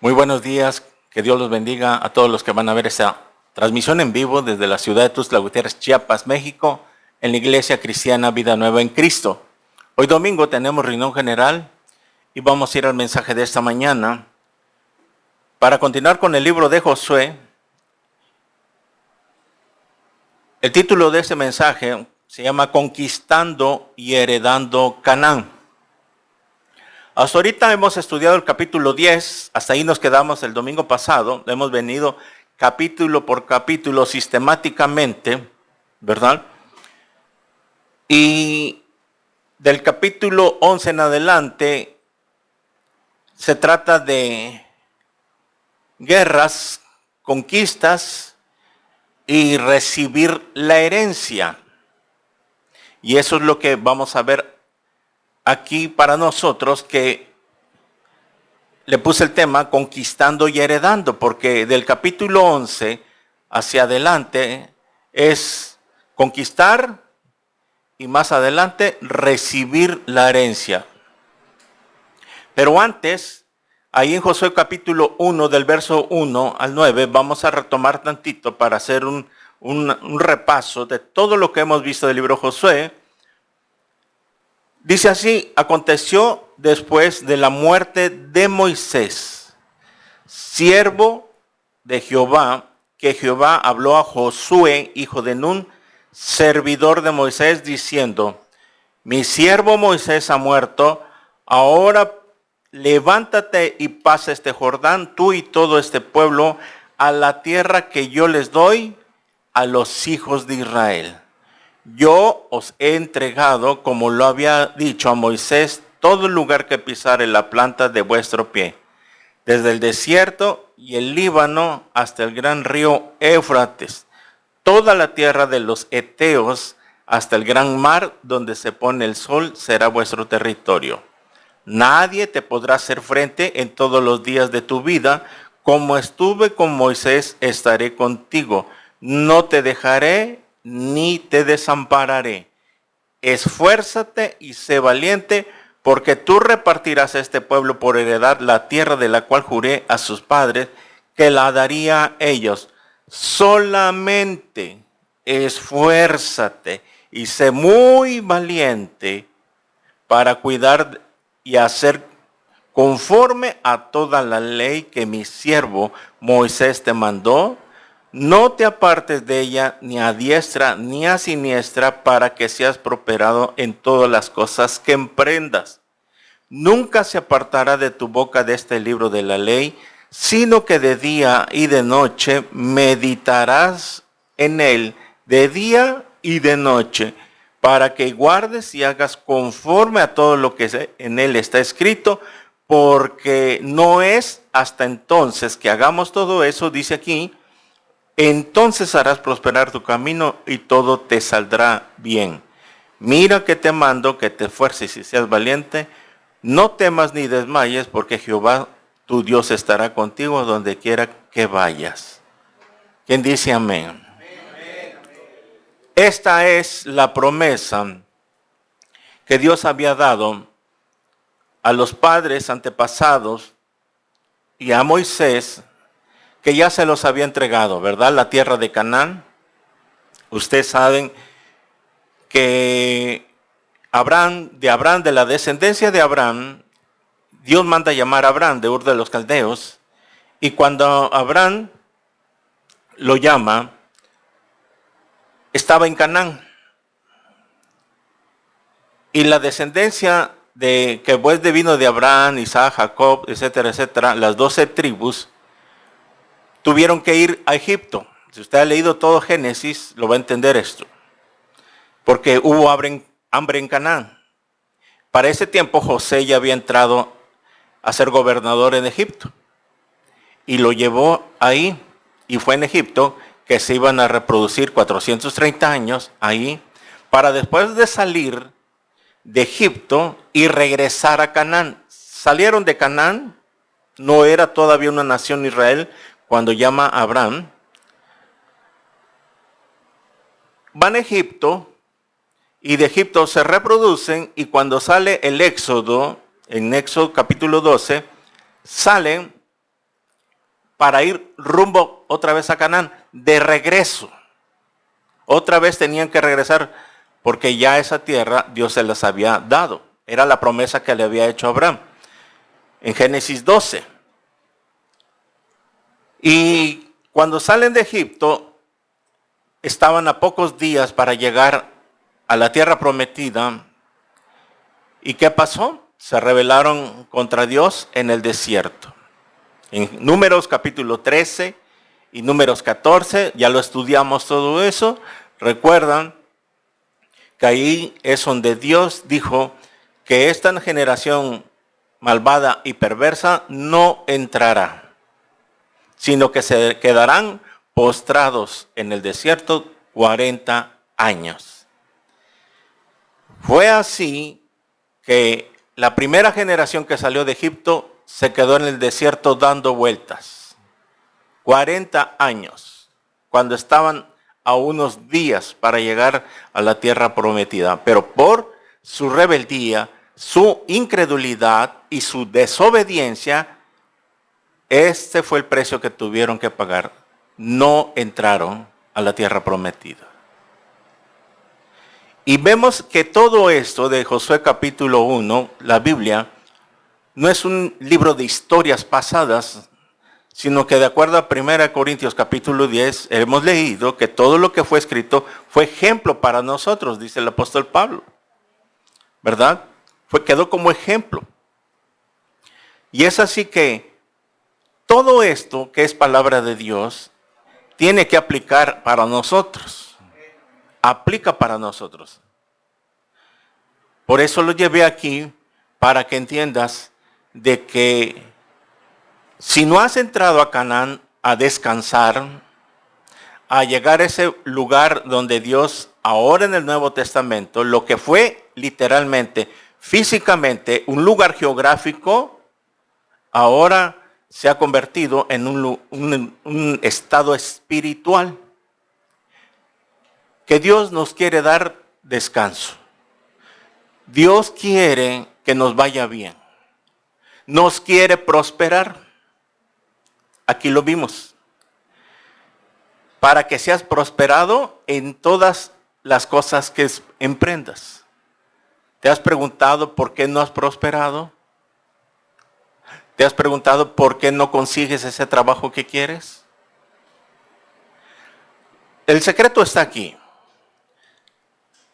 Muy buenos días, que Dios los bendiga a todos los que van a ver esta transmisión en vivo desde la ciudad de Tuxtla Gutiérrez, Chiapas, México, en la Iglesia Cristiana Vida Nueva en Cristo. Hoy domingo tenemos reunión general y vamos a ir al mensaje de esta mañana para continuar con el libro de Josué. El título de este mensaje se llama Conquistando y Heredando Canaán. Hasta ahorita hemos estudiado el capítulo 10, hasta ahí nos quedamos el domingo pasado, hemos venido capítulo por capítulo sistemáticamente, ¿verdad? Y del capítulo 11 en adelante se trata de guerras, conquistas y recibir la herencia. Y eso es lo que vamos a ver aquí para nosotros, que le puse el tema conquistando y heredando, porque del capítulo 11 hacia adelante es conquistar y más adelante recibir la herencia. Pero antes, ahí en Josué capítulo 1 del verso 1 al 9, vamos a retomar tantito para hacer un repaso de todo lo que hemos visto del libro Josué. Dice así: aconteció después de la muerte de Moisés, siervo de Jehová, que Jehová habló a Josué, hijo de Nun, servidor de Moisés, diciendo: mi siervo Moisés ha muerto, ahora levántate y pasa este Jordán, tú y todo este pueblo, a la tierra que yo les doy a los hijos de Israel. Yo os he entregado, como lo había dicho a Moisés, todo lugar que pisare la planta de vuestro pie, desde el desierto y el Líbano hasta el gran río Éufrates, toda la tierra de los heteos hasta el gran mar donde se pone el sol será vuestro territorio. Nadie te podrá hacer frente en todos los días de tu vida. Como estuve con Moisés, estaré contigo. No te dejaré ni te desampararé. Esfuérzate y sé valiente, porque tú repartirás a este pueblo por heredad la tierra de la cual juré a sus padres que la daría a ellos. Solamente esfuérzate y sé muy valiente para cuidar y hacer conforme a toda la ley que mi siervo Moisés te mandó. No te apartes de ella ni a diestra ni a siniestra, para que seas prosperado en todas las cosas que emprendas. Nunca se apartará de tu boca de este libro de la ley, sino que de día y de noche meditarás en él, de día y de noche, para que guardes y hagas conforme a todo lo que en él está escrito, porque no es hasta entonces que hagamos todo eso, dice aquí, entonces harás prosperar tu camino y todo te saldrá bien. Mira que te mando que te esfuerces y seas valiente. No temas ni desmayes, porque Jehová tu Dios estará contigo donde quiera que vayas. ¿Quién dice amén? Esta es la promesa que Dios había dado a los padres antepasados y a Moisés, que ya se los había entregado, ¿verdad? La tierra de Canaán. Ustedes saben que de la descendencia de Abraham, Dios manda llamar a Abraham de Ur de los Caldeos, y cuando Abraham lo llama, estaba en Canaán. Y la descendencia que pues vino de Abraham, Isaac, Jacob, etcétera, etcétera, las 12 tribus, tuvieron que ir a Egipto. Si usted ha leído todo Génesis, lo va a entender esto. Porque hubo hambre en Canaán. Para ese tiempo José ya había entrado a ser gobernador en Egipto. Y lo llevó ahí. Y fue en Egipto que se iban a reproducir 430 años ahí, para después de salir de Egipto y regresar a Canaán. Salieron de Canaán, no era todavía una nación Israel cuando llama a Abraham. Van a Egipto y de Egipto se reproducen, y cuando sale el Éxodo, en Éxodo capítulo 12, salen para ir rumbo otra vez a Canaán, de regreso. Otra vez tenían que regresar porque ya esa tierra Dios se las había dado. Era la promesa que le había hecho a Abraham. En Génesis 12. Y cuando salen de Egipto, estaban a pocos días para llegar a la tierra prometida. ¿Y qué pasó? Se rebelaron contra Dios en el desierto. En Números capítulo 13 y Números 14, ya lo estudiamos todo eso. Recuerdan que ahí es donde Dios dijo que esta generación malvada y perversa no entrará, sino que se quedarán postrados en el desierto 40 años. Fue así que la primera generación que salió de Egipto se quedó en el desierto dando vueltas. 40 años, cuando estaban a unos días para llegar a la tierra prometida. Pero por su rebeldía, su incredulidad y su desobediencia, este fue el precio que tuvieron que pagar. No entraron a la tierra prometida. Y vemos que todo esto de Josué capítulo 1, la Biblia, no es un libro de historias pasadas, sino que de acuerdo a 1 Corintios capítulo 10, hemos leído que todo lo que fue escrito fue ejemplo para nosotros, dice el apóstol Pablo. ¿Verdad? Quedó como ejemplo. Y es así que todo esto que es palabra de Dios tiene que aplicar para nosotros. Aplica para nosotros. Por eso lo llevé aquí, para que entiendas de que si no has entrado a Canaán a descansar, a llegar a ese lugar donde Dios, ahora en el Nuevo Testamento, lo que fue literalmente, físicamente, un lugar geográfico, ahora se ha convertido en un estado espiritual. Que Dios nos quiere dar descanso. Dios quiere que nos vaya bien. Nos quiere prosperar. Aquí lo vimos. Para que seas prosperado en todas las cosas que emprendas. ¿Te has preguntado por qué no has prosperado? ¿Te has preguntado por qué no consigues ese trabajo que quieres? El secreto está aquí.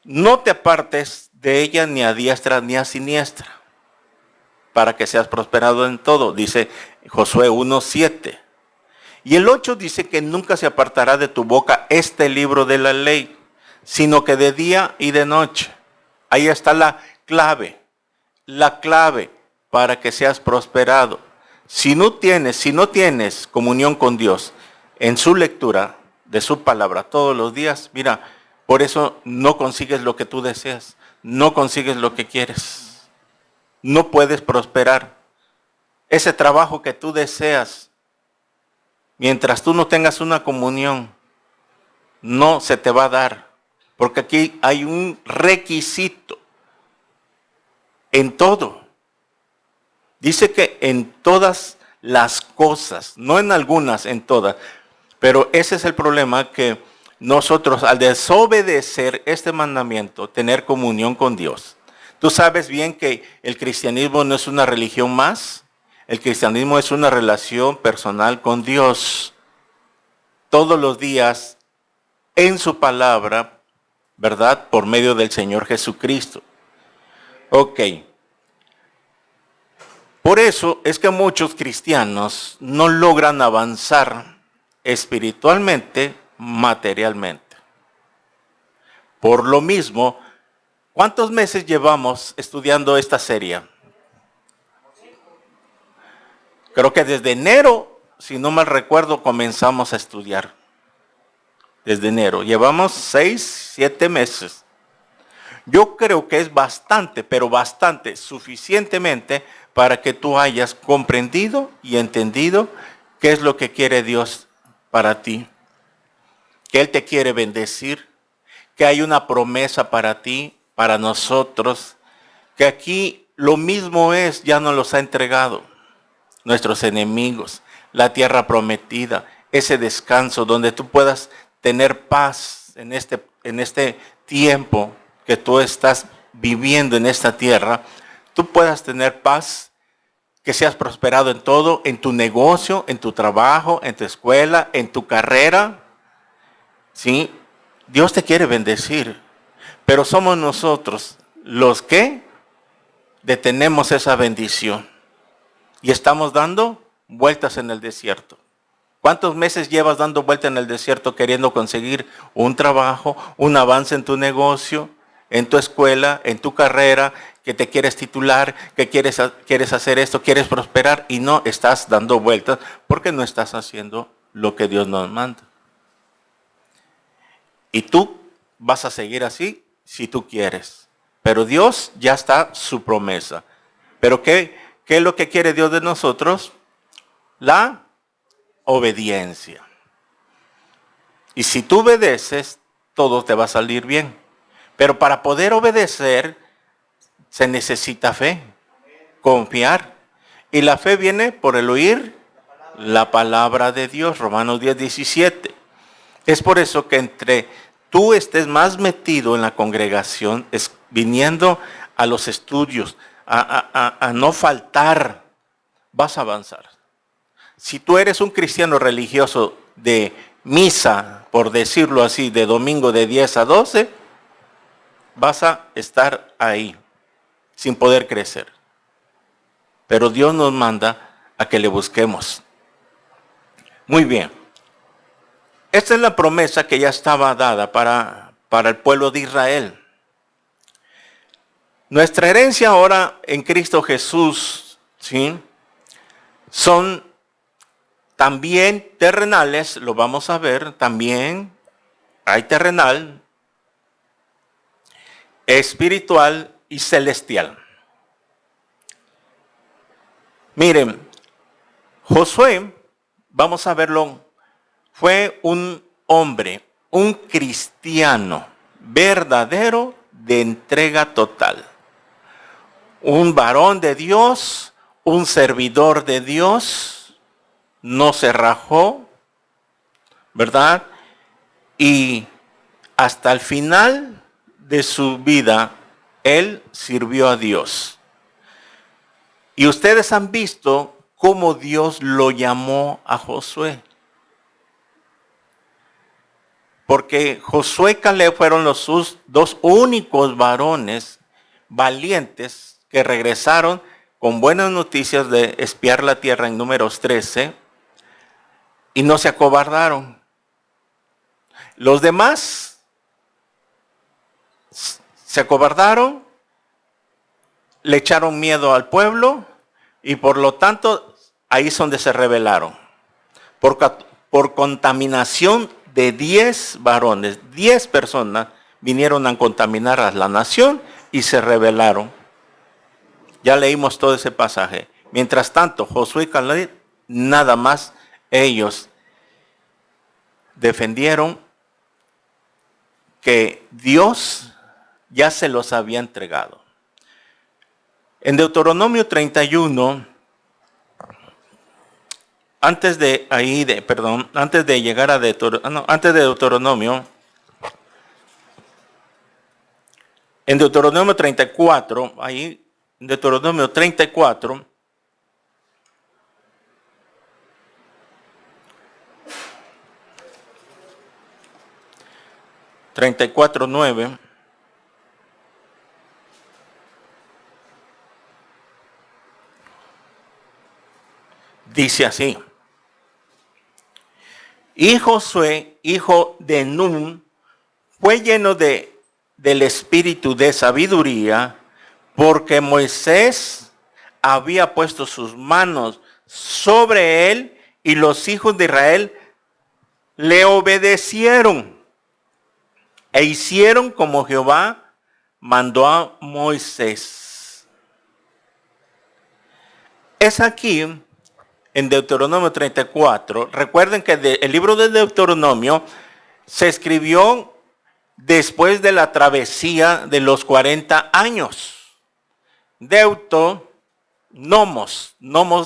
No te apartes de ella ni a diestra ni a siniestra, para que seas prosperado en todo, dice Josué 1:7. Y el 8 dice que nunca se apartará de tu boca este libro de la ley, sino que de día y de noche. Ahí está la clave para que seas prosperado. Si no tienes comunión con Dios en su lectura de su palabra todos los días, mira, por eso no consigues lo que tú deseas, no consigues lo que quieres, no puedes prosperar. Ese trabajo que tú deseas, mientras tú no tengas una comunión, no se te va a dar, porque aquí hay un requisito en todo. Dice que en todas las cosas, no en algunas, en todas. Pero ese es el problema, que nosotros al desobedecer este mandamiento, tener comunión con Dios. Tú sabes bien que el cristianismo no es una religión más. El cristianismo es una relación personal con Dios. Todos los días en su palabra, ¿verdad? Por medio del Señor Jesucristo. Ok. Por eso es que muchos cristianos no logran avanzar espiritualmente, materialmente. Por lo mismo, ¿cuántos meses llevamos estudiando esta serie? Creo que desde enero, si no mal recuerdo, comenzamos a estudiar. Desde enero. Llevamos 6, 7 meses. Yo creo que es bastante, pero bastante, suficientemente para que tú hayas comprendido y entendido qué es lo que quiere Dios para ti. Que Él te quiere bendecir, que hay una promesa para ti, para nosotros, que aquí lo mismo es, ya nos los ha entregado nuestros enemigos. la tierra prometida, ese descanso donde tú puedas tener paz en este tiempo que tú estás viviendo en esta tierra, tú puedas tener paz, que seas prosperado en todo, en tu negocio, en tu trabajo, en tu escuela, en tu carrera. ¿Sí? Dios te quiere bendecir, pero somos nosotros los que detenemos esa bendición y estamos dando vueltas en el desierto. ¿Cuántos meses llevas dando vueltas en el desierto queriendo conseguir un trabajo, un avance en tu negocio, en tu escuela, en tu carrera, que te quieres titular, que quieres hacer esto, quieres prosperar y no estás dando vueltas porque no estás haciendo lo que Dios nos manda? Y tú vas a seguir así si tú quieres. Pero Dios ya está su promesa. ¿Pero qué es lo que quiere Dios de nosotros? La obediencia. Y si tú obedeces, todo te va a salir bien. Pero para poder obedecer, se necesita fe, confiar. Y la fe viene por el oír la palabra de Dios, Romanos 10:17. Es por eso que entre tú estés más metido en la congregación, viniendo a los estudios, a no faltar, vas a avanzar. Si tú eres un cristiano religioso de misa, por decirlo así, de domingo de 10 a 12, vas a estar ahí, sin poder crecer. Pero Dios nos manda a que le busquemos. Muy bien. Esta es la promesa que ya estaba dada para el pueblo de Israel. Nuestra herencia ahora en Cristo Jesús, ¿sí?, son también terrenales, lo vamos a ver, también hay terrenal, espiritual y celestial. Miren, Josué, vamos a verlo, fue un hombre, un cristiano verdadero de entrega total. Un varón de Dios, un servidor de Dios, no se rajó, ¿verdad? Y hasta el final de su vida, él sirvió a Dios. Y ustedes han visto cómo Dios lo llamó a Josué. Porque Josué y Caleb fueron sus dos únicos varones valientes que regresaron con buenas noticias de espiar la tierra en Números 13 y no se acobardaron. Los demás se acobardaron, le echaron miedo al pueblo y por lo tanto ahí es donde se rebelaron. Por contaminación de 10 varones, 10 personas vinieron a contaminar a la nación y se rebelaron. Ya leímos todo ese pasaje. Mientras tanto, Josué y Caleb, nada más ellos defendieron que Dios ya se los había entregado. En Deuteronomio 31, antes de llegar a Deuteronomio, en Deuteronomio 34, ahí en Deuteronomio 34, (34, 9), dice así: y Josué, hijo de Nun, fue lleno del espíritu de sabiduría, porque Moisés había puesto sus manos sobre él y los hijos de Israel le obedecieron e hicieron como Jehová mandó a Moisés. Es aquí, en Deuteronomio 34, recuerden que el libro de Deuteronomio se escribió después de la travesía de los 40 años. Deuto Nomos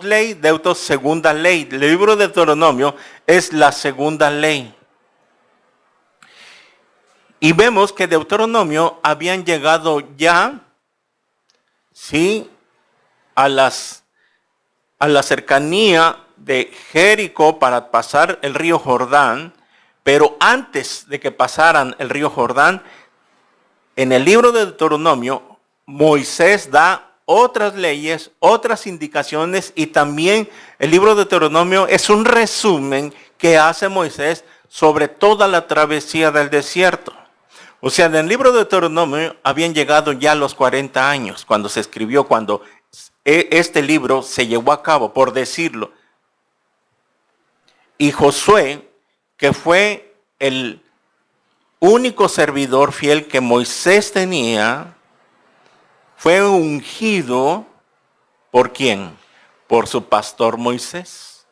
ley, Deuteronomio segunda ley. El libro de Deuteronomio es la segunda ley. Y vemos que Deuteronomio habían llegado ya, sí, a la cercanía de Jericó para pasar el río Jordán, pero antes de que pasaran el río Jordán, en el libro de Deuteronomio, Moisés da otras leyes, otras indicaciones, y también el libro de Deuteronomio es un resumen que hace Moisés sobre toda la travesía del desierto. O sea, en el libro de Deuteronomio habían llegado ya los 40 años cuando se escribió, cuando este libro se llevó a cabo, por decirlo. Y Josué, que fue el único servidor fiel que Moisés tenía, fue ungido ¿por quién? Por su pastor Moisés.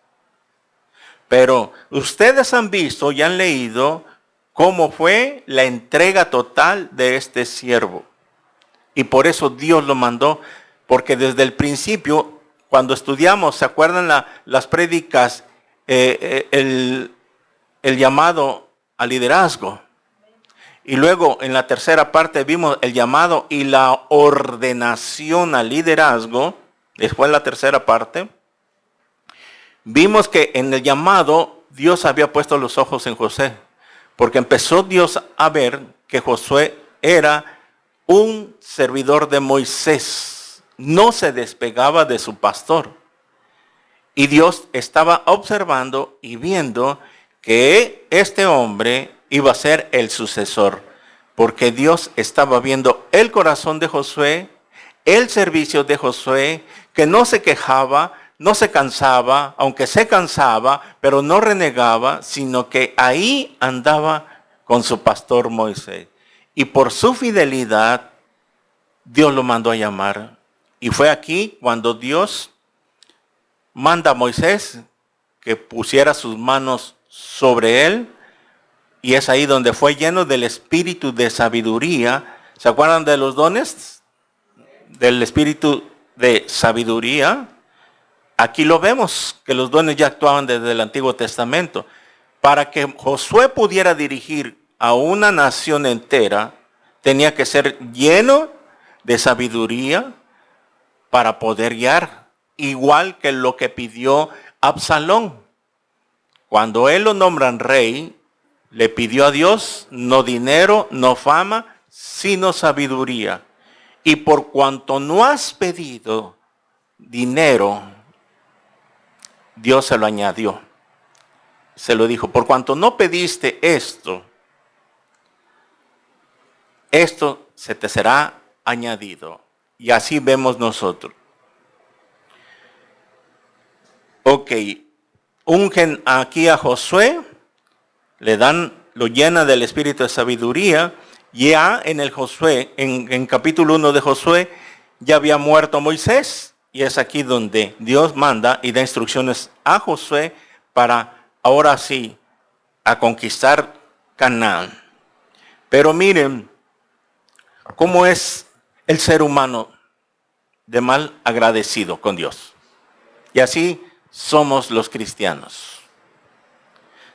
Pero ustedes han visto y han leído cómo fue la entrega total de este siervo. Y por eso Dios lo mandó, porque desde el principio, cuando estudiamos, ¿se acuerdan las prédicas, el llamado al liderazgo? Y luego en la tercera parte vimos el llamado y la ordenación al liderazgo. Después la tercera parte, vimos que en el llamado Dios había puesto los ojos en José, porque empezó Dios a ver que Josué era un servidor de Moisés. No se despegaba de su pastor. Y Dios estaba observando y viendo que este hombre iba a ser el sucesor, porque Dios estaba viendo el corazón de Josué, el servicio de Josué, que no se quejaba, no se cansaba, aunque se cansaba, pero no renegaba, sino que ahí andaba con su pastor Moisés. Y por su fidelidad, Dios lo mandó a llamar. Y fue aquí cuando Dios manda a Moisés que pusiera sus manos sobre él. Y es ahí donde fue lleno del espíritu de sabiduría. ¿Se acuerdan de los dones? Del espíritu de sabiduría. Aquí lo vemos, que los dones ya actuaban desde el Antiguo Testamento. Para que Josué pudiera dirigir a una nación entera, tenía que ser lleno de sabiduría para poder guiar. Igual que lo que pidió Absalón. Cuando él lo nombran rey, le pidió a Dios no dinero, no fama, sino sabiduría. Y por cuanto no has pedido dinero, Dios se lo añadió. Se lo dijo, por cuanto no pediste esto, esto se te será añadido. Y así vemos nosotros. Ok, ungen aquí a Josué, lo llena del espíritu de sabiduría. Ya en el Josué, en capítulo 1 de Josué, ya había muerto Moisés. Y es aquí donde Dios manda y da instrucciones a Josué para ahora sí a conquistar Canaán. Pero miren cómo es el ser humano de mal agradecido con Dios. Y así somos los cristianos.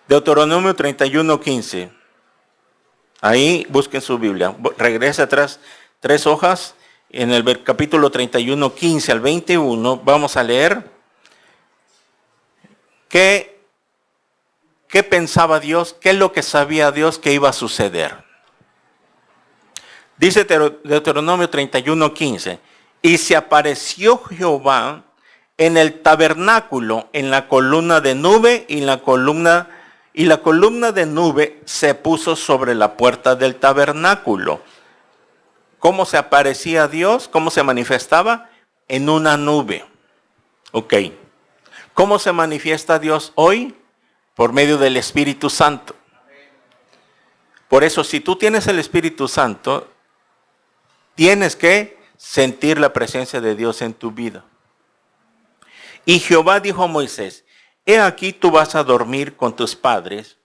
Deuteronomio 31:15. Ahí busquen su Biblia. Regrese atrás 3 hojas. En el capítulo 31:15 al 21 vamos a leer qué pensaba Dios, qué es lo que sabía Dios que iba a suceder. Dice Deuteronomio 31:15. Y se apareció Jehová en el tabernáculo, en la columna de nube, y la columna de nube se puso sobre la puerta del tabernáculo. ¿Cómo se aparecía Dios? ¿Cómo se manifestaba? En una nube. Ok. ¿Cómo se manifiesta Dios hoy? Por medio del Espíritu Santo. Por eso, si tú tienes el Espíritu Santo, tienes que sentir la presencia de Dios en tu vida. Y Jehová dijo a Moisés, he aquí tú vas a dormir con tus padres,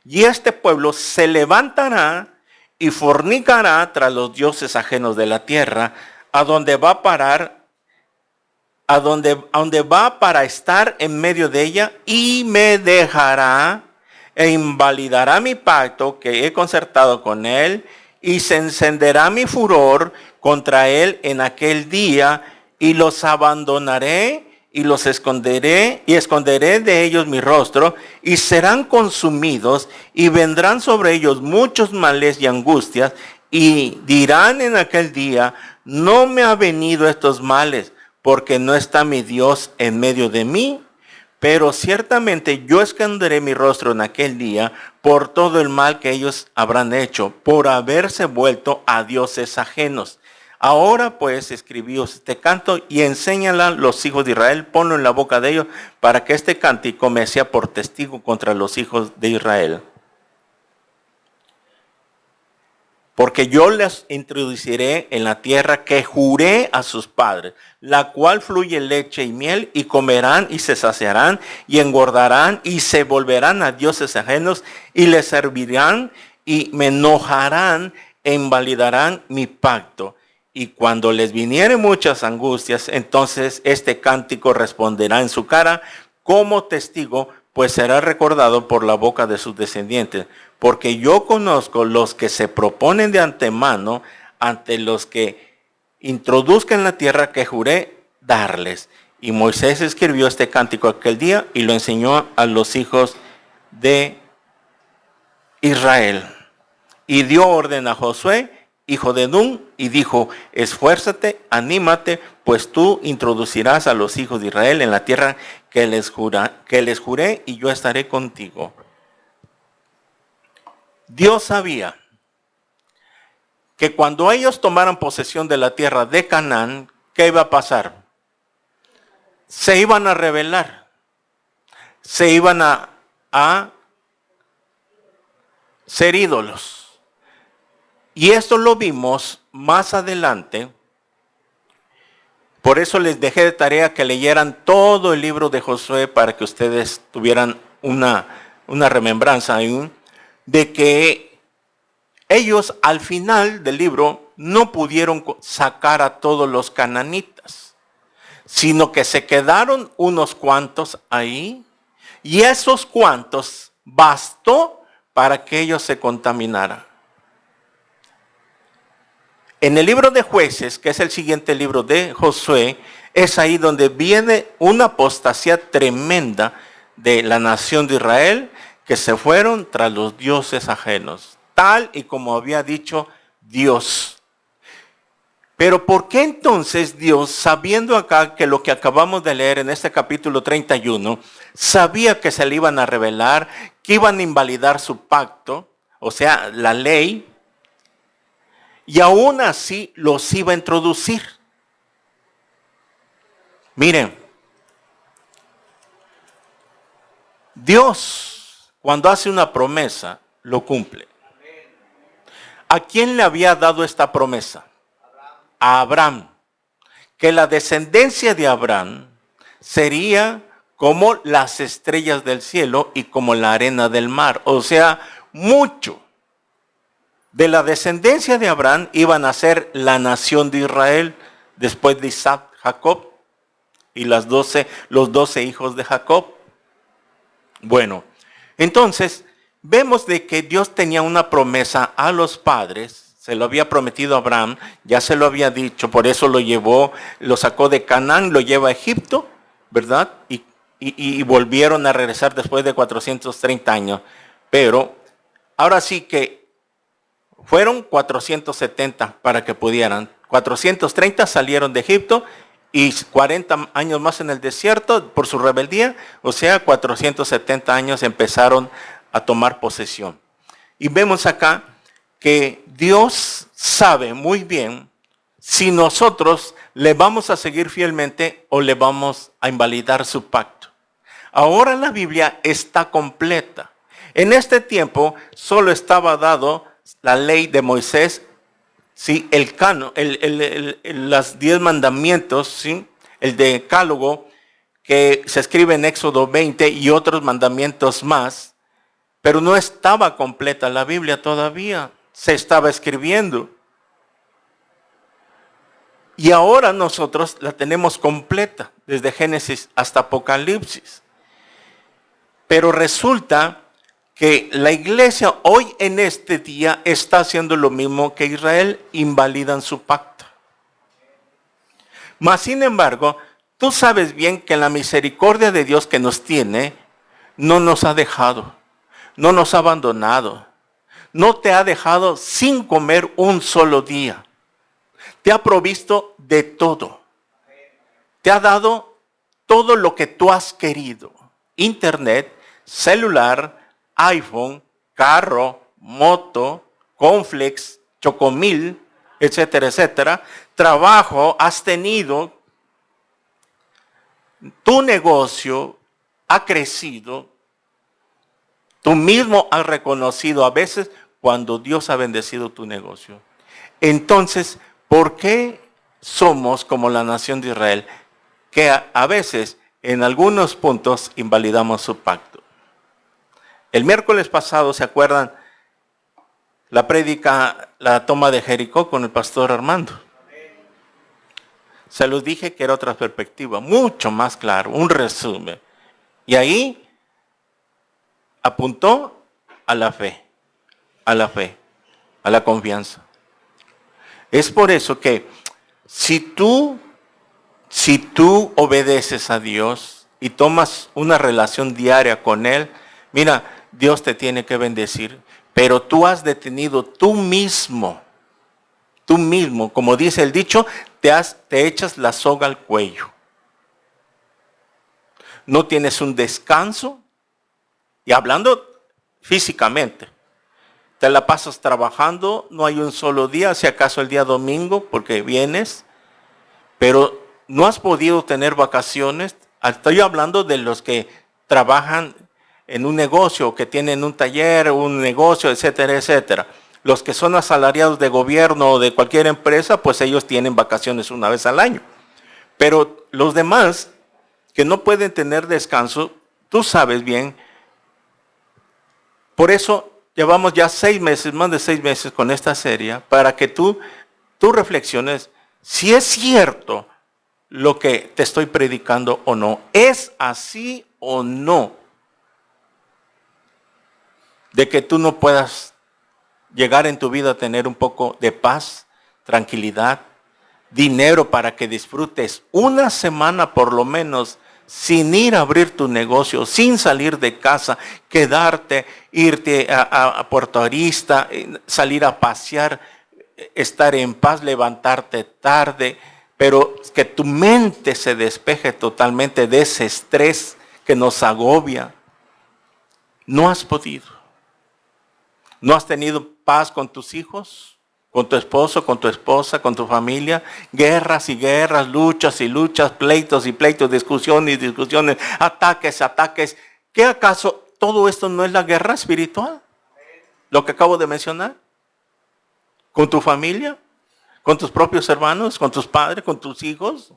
y este pueblo se levantará y fornicará tras los dioses ajenos de la tierra, a donde va a parar a donde va para estar en medio de ella, y me dejará e invalidará mi pacto que he concertado con él, y se encenderá mi furor contra él en aquel día, y los abandonaré y los esconderé, y esconderé de ellos mi rostro, y serán consumidos, y vendrán sobre ellos muchos males y angustias, y dirán en aquel día: no me ha venido estos males, porque no está mi Dios en medio de mí. Pero ciertamente yo esconderé mi rostro en aquel día por todo el mal que ellos habrán hecho, por haberse vuelto a dioses ajenos. Ahora pues escribíos este canto y enséñala a los hijos de Israel, ponlo en la boca de ellos, para que este cántico me sea por testigo contra los hijos de Israel. Porque yo les introduciré en la tierra que juré a sus padres, la cual fluye leche y miel, y comerán y se saciarán y engordarán y se volverán a dioses ajenos y les servirán y me enojarán e invalidarán mi pacto. Y cuando les vinieren muchas angustias, entonces este cántico responderá en su cara como testigo, pues será recordado por la boca de sus descendientes. Porque yo conozco los que se proponen de antemano ante los que introduzcan la tierra que juré darles. Y Moisés escribió este cántico aquel día y lo enseñó a los hijos de Israel. Y dio orden a Josué, hijo de Nun, y dijo: esfuérzate, anímate, pues tú introducirás a los hijos de Israel en la tierra que les juré, y yo estaré contigo. Dios sabía que cuando ellos tomaran posesión de la tierra de Canaán, ¿qué iba a pasar? Se iban a rebelar, se iban a ser ídolos. Y esto lo vimos más adelante. Por eso les dejé de tarea que leyeran todo el libro de Josué, para que ustedes tuvieran una remembranza de que ellos al final del libro no pudieron sacar a todos los cananitas, sino que se quedaron unos cuantos ahí, y esos cuantos bastó para que ellos se contaminaran. En el libro de Jueces, que es el siguiente libro de Josué, es ahí donde viene una apostasía tremenda de la nación de Israel, que se fueron tras los dioses ajenos, tal y como había dicho Dios. Pero ¿por qué entonces Dios, sabiendo acá que lo que acabamos de leer en este capítulo 31, sabía que se le iban a rebelar, que iban a invalidar su pacto, o sea, la ley, y aún así los iba a introducir? Miren, Dios, cuando hace una promesa, lo cumple. ¿A quién le había dado esta promesa? A Abraham. Que la descendencia de Abraham sería como las estrellas del cielo y como la arena del mar. O sea, mucho de la descendencia de Abraham iban a ser la nación de Israel, después de Isaac, Jacob y los 12 hijos de Jacob. Bueno, entonces vemos de que Dios tenía una promesa a los padres, se lo había prometido a Abraham, ya se lo había dicho, por eso lo llevó, lo sacó de Canaán, lo lleva a Egipto, ¿verdad? Y volvieron a regresar después de 430 años. Pero ahora sí que fueron 470 para que pudieran. 430 salieron de Egipto y 40 años más en el desierto por su rebeldía. O sea, 470 años empezaron a tomar posesión. Y vemos acá que Dios sabe muy bien si nosotros le vamos a seguir fielmente o le vamos a invalidar su pacto. Ahora la Biblia está completa. En este tiempo solo estaba dado la ley de Moisés, ¿sí? El canon, los 10 mandamientos, ¿sí? El decálogo que se escribe en Éxodo 20 y otros mandamientos más, pero no estaba completa la Biblia todavía, se estaba escribiendo. Y ahora nosotros la tenemos completa, desde Génesis hasta Apocalipsis. Pero resulta que la iglesia hoy en este día está haciendo lo mismo que Israel, invalidan su pacto. Mas sin embargo, tú sabes bien que la misericordia de Dios que nos tiene, no nos ha dejado, no nos ha abandonado, no te ha dejado sin comer un solo día. Te ha provisto de todo. Te ha dado todo lo que tú has querido. Internet, celular, iPhone, carro, moto, cornflakes, chocomil, etcétera, etcétera. Trabajo has tenido. Tu negocio ha crecido. Tú mismo has reconocido a veces cuando Dios ha bendecido tu negocio. Entonces, ¿por qué somos como la nación de Israel? Que a veces, en algunos puntos, invalidamos su pacto. El miércoles pasado, ¿se acuerdan? La prédica, la toma de Jericó con el pastor Armando. Se los dije que era otra perspectiva, mucho más claro, un resumen. Y ahí apuntó a la fe, a la fe, a la confianza. Es por eso que si tú obedeces a Dios y tomas una relación diaria con Él, mira, Dios te tiene que bendecir, pero tú has detenido tú mismo, como dice el dicho, te echas la soga al cuello. No tienes un descanso, y hablando físicamente, te la pasas trabajando, no hay un solo día, si acaso el día domingo, porque vienes, pero no has podido tener vacaciones. Estoy hablando de los que trabajan en un negocio, que tienen un taller, un negocio, etcétera, etcétera. Los que son asalariados de gobierno o de cualquier empresa, pues ellos tienen vacaciones una vez al año. Pero los demás, que no pueden tener descanso, tú sabes bien. Por eso llevamos ya 6 meses, más de 6 meses con esta serie, para que tú reflexiones si es cierto lo que te estoy predicando o no. ¿Es así o no? De que tú no puedas llegar en tu vida a tener un poco de paz, tranquilidad, dinero para que disfrutes una semana por lo menos sin ir a abrir tu negocio, sin salir de casa, quedarte, irte a Puerto Arista, salir a pasear, estar en paz, levantarte tarde, pero que tu mente se despeje totalmente de ese estrés que nos agobia. No has podido. ¿No has tenido paz con tus hijos, con tu esposo, con tu esposa, con tu familia? Guerras y guerras, luchas y luchas, pleitos y pleitos, discusiones y discusiones, ataques, ataques. ¿Qué acaso todo esto no es la guerra espiritual? Lo que acabo de mencionar. ¿Con tu familia? ¿Con tus propios hermanos? ¿Con tus padres? ¿Con tus hijos?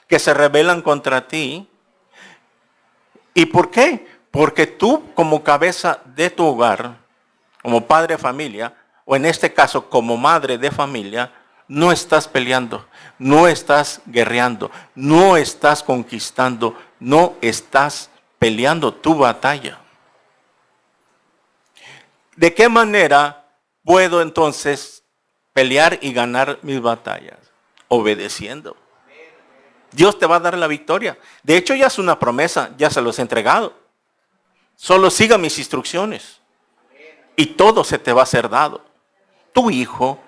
Que se rebelan contra ti. ¿Y por qué? Porque tú, como cabeza de tu hogar, como padre de familia, o en este caso como madre de familia, no estás peleando, no estás guerreando, no estás conquistando, no estás peleando tu batalla. ¿De qué manera puedo entonces pelear y ganar mis batallas? Obedeciendo. Dios te va a dar la victoria. De hecho, ya es una promesa, ya se los he entregado. Solo siga mis instrucciones. Y todo se te va a ser dado. Tu hijo,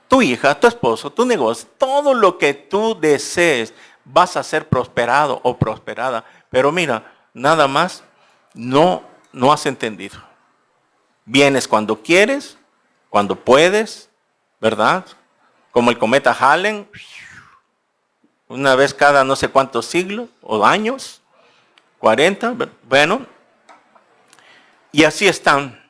tu hija, tu esposo, tu negocio, todo lo que tú desees, vas a ser prosperado o prosperada. Pero mira, nada más, no has entendido. Vienes cuando quieres, cuando puedes, ¿verdad? Como el cometa Halley, una vez cada no sé cuántos siglos o años, 40, bueno, y así están.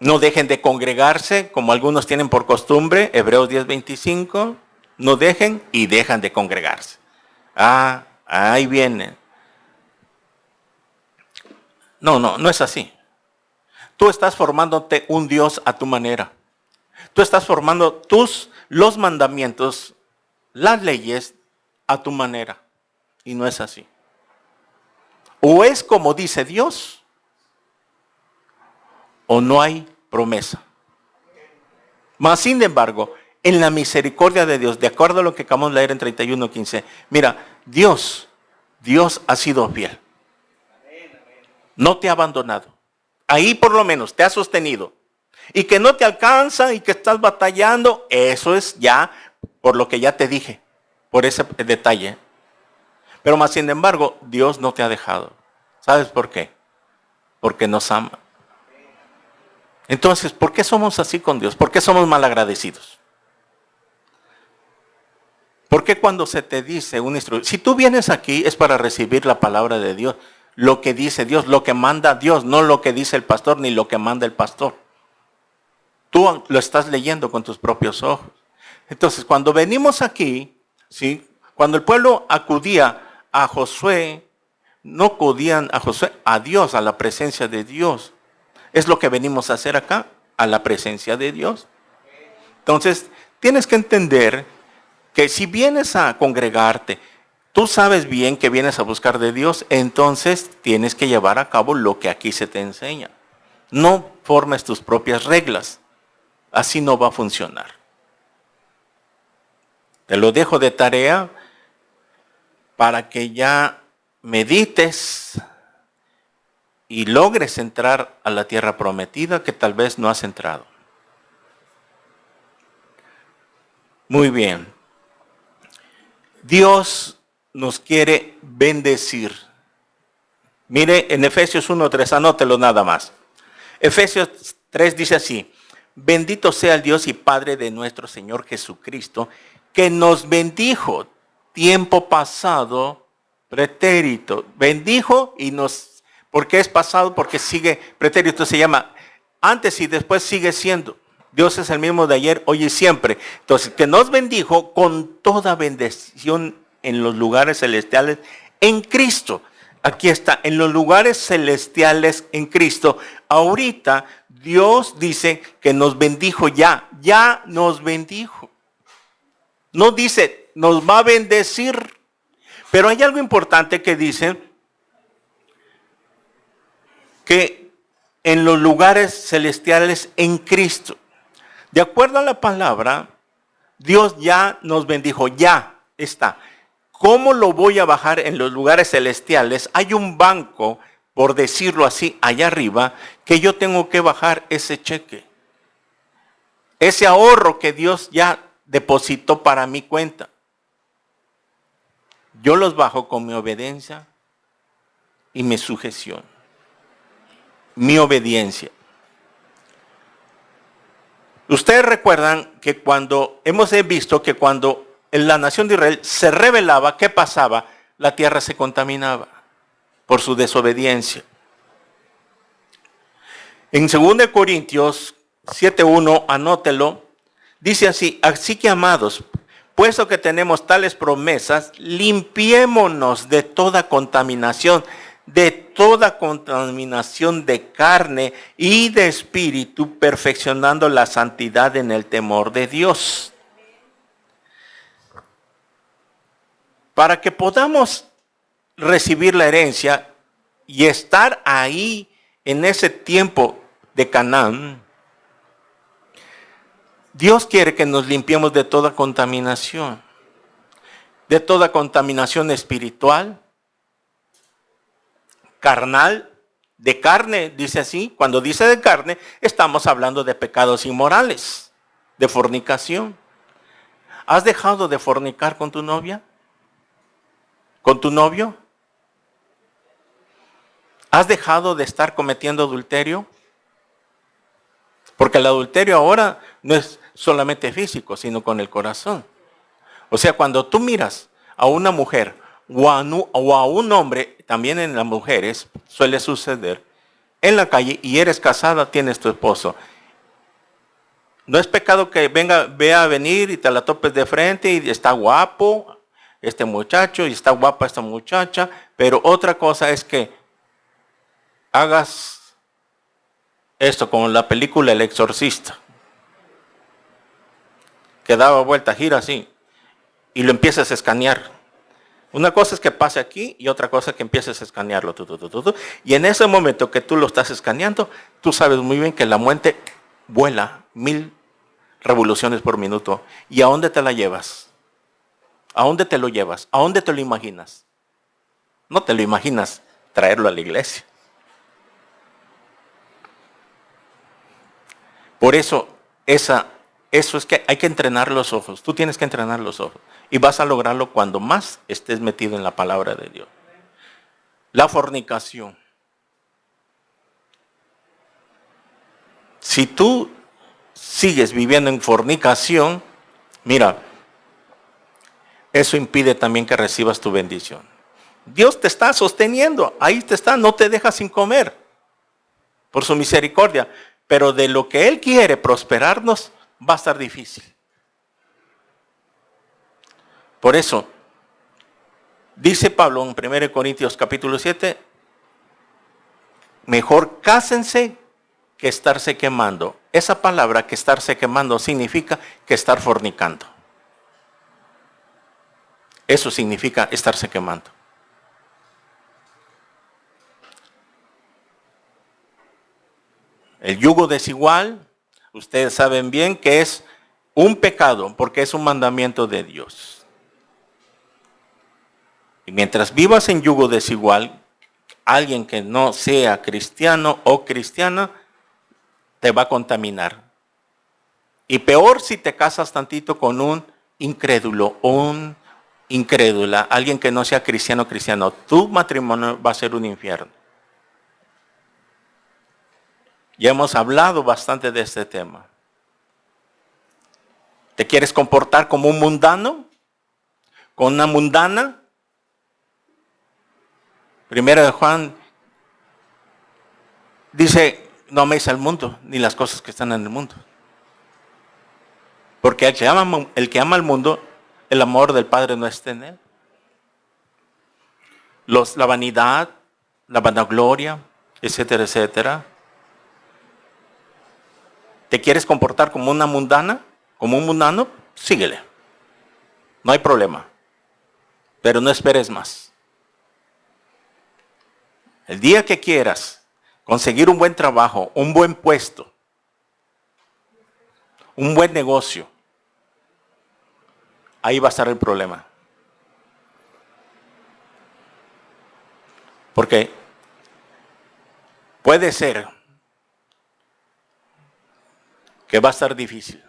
No dejen de congregarse, como algunos tienen por costumbre, Hebreos 10:25, no dejen y dejan de congregarse. Ahí viene. No es así. Tú estás formándote un Dios a tu manera. Tú estás formando los mandamientos, las leyes, a tu manera. Y no es así. O es como dice Dios, o no hay promesa. Mas, sin embargo, en la misericordia de Dios, de acuerdo a lo que acabamos de leer en 31:15, mira, Dios ha sido fiel. No te ha abandonado. Ahí por lo menos te ha sostenido. Y que no te alcanza y que estás batallando, eso es ya por lo que ya te dije, por ese detalle. Pero más sin embargo, Dios no te ha dejado. ¿Sabes por qué? Porque nos ama. Entonces, ¿por qué somos así con Dios? ¿Por qué somos malagradecidos? ¿Por qué cuando se te dice una instrucción? Si tú vienes aquí es para recibir la palabra de Dios, lo que dice Dios, lo que manda Dios, no lo que dice el pastor ni lo que manda el pastor. Tú lo estás leyendo con tus propios ojos. Entonces, cuando venimos aquí, ¿sí? Cuando el pueblo acudía a Josué, no acudían a Josué, a Dios, a la presencia de Dios. Es lo que venimos a hacer acá, a la presencia de Dios. Entonces, tienes que entender que si vienes a congregarte, tú sabes bien que vienes a buscar de Dios, entonces tienes que llevar a cabo lo que aquí se te enseña. No formes tus propias reglas. Así no va a funcionar. Te lo dejo de tarea para que ya medites y logres entrar a la tierra prometida que tal vez no has entrado. Muy bien. Dios nos quiere bendecir. Mire en Efesios 1:3, anótelo nada más. Efesios 3 dice así: bendito sea el Dios y Padre de nuestro Señor Jesucristo, que nos bendijo tiempo pasado, pretérito. Bendijo y nos, ¿por qué es pasado? Porque sigue, pretérito se llama antes y después sigue siendo. Dios es el mismo de ayer, hoy y siempre. Entonces, que nos bendijo con toda bendición en los lugares celestiales en Cristo. Aquí está, en los lugares celestiales en Cristo. Ahorita Dios dice que nos bendijo ya nos bendijo. No dice, nos va a bendecir. Pero hay algo importante que dice que en los lugares celestiales en Cristo. De acuerdo a la palabra, Dios ya nos bendijo, ya está. ¿Cómo lo voy a bajar en los lugares celestiales? Hay un banco, por decirlo así, allá arriba, que yo tengo que bajar ese cheque. Ese ahorro que Dios ya depositó para mi cuenta. Yo los bajo con mi obediencia y mi sujeción. Mi obediencia. Ustedes recuerdan que cuando hemos visto que cuando en la nación de Israel se rebelaba, ¿qué pasaba? La tierra se contaminaba por su desobediencia. En 2 Corintios 7:1, anótelo, dice así: así que amados, puesto que tenemos tales promesas, limpiémonos de toda contaminación de carne y de espíritu, perfeccionando la santidad en el temor de Dios. Para que podamos recibir la herencia y estar ahí en ese tiempo de Canaán, Dios quiere que nos limpiemos de toda contaminación espiritual, carnal, de carne, dice así. Cuando dice de carne, estamos hablando de pecados inmorales, de fornicación. ¿Has dejado de fornicar con tu novia? ¿Con tu novio? ¿Has dejado de estar cometiendo adulterio? Porque el adulterio ahora no es solamente físico, sino con el corazón. O sea, cuando tú miras a una mujer o a un hombre, también en las mujeres suele suceder, en la calle y eres casada, tienes tu esposo. No es pecado que vea a venir y te la topes de frente y está guapo este muchacho y está guapa esta muchacha, pero otra cosa es que hagas esto como en la película El Exorcista. que daba vuelta, gira así, y lo empiezas a escanear. Una cosa es que pase aquí y otra cosa es que empieces a escanearlo. Y en ese momento que tú lo estás escaneando, tú sabes muy bien que la muerte vuela 1000 revoluciones por minuto. ¿Y a dónde te la llevas? ¿A dónde te lo llevas? ¿A dónde te lo imaginas? No te lo imaginas traerlo a la iglesia. Por eso, eso es que hay que entrenar los ojos. Tú tienes que entrenar los ojos. Y vas a lograrlo cuando más estés metido en la palabra de Dios. La fornicación. Si tú sigues viviendo en fornicación, mira, eso impide también que recibas tu bendición. Dios te está sosteniendo, ahí te está, no te deja sin comer, por su misericordia. Pero de lo que Él quiere prosperarnos, va a estar difícil. Por eso, dice Pablo en 1 Corintios capítulo 7, mejor cásense que estarse quemando. Esa palabra, que estarse quemando, significa que estar fornicando. Eso significa estarse quemando. El yugo desigual, ustedes saben bien que es un pecado porque es un mandamiento de Dios. Y mientras vivas en yugo desigual, alguien que no sea cristiano o cristiana te va a contaminar. Y peor si te casas tantito con un incrédulo o un incrédula, alguien que no sea cristiano o cristiano, tu matrimonio va a ser un infierno. Ya hemos hablado bastante de este tema. ¿Te quieres comportar como un mundano? ¿Con una mundana? Primero de Juan dice, no améis al mundo, ni las cosas que están en el mundo. Porque el que ama al mundo, el amor del Padre no está en él. La vanidad, la vanagloria, etcétera, etcétera. ¿Te quieres comportar como una mundana? ¿Como un mundano? Síguele. No hay problema. Pero no esperes más. El día que quieras conseguir un buen trabajo, un buen puesto, un buen negocio, ahí va a estar el problema. Porque puede ser que va a estar difícil.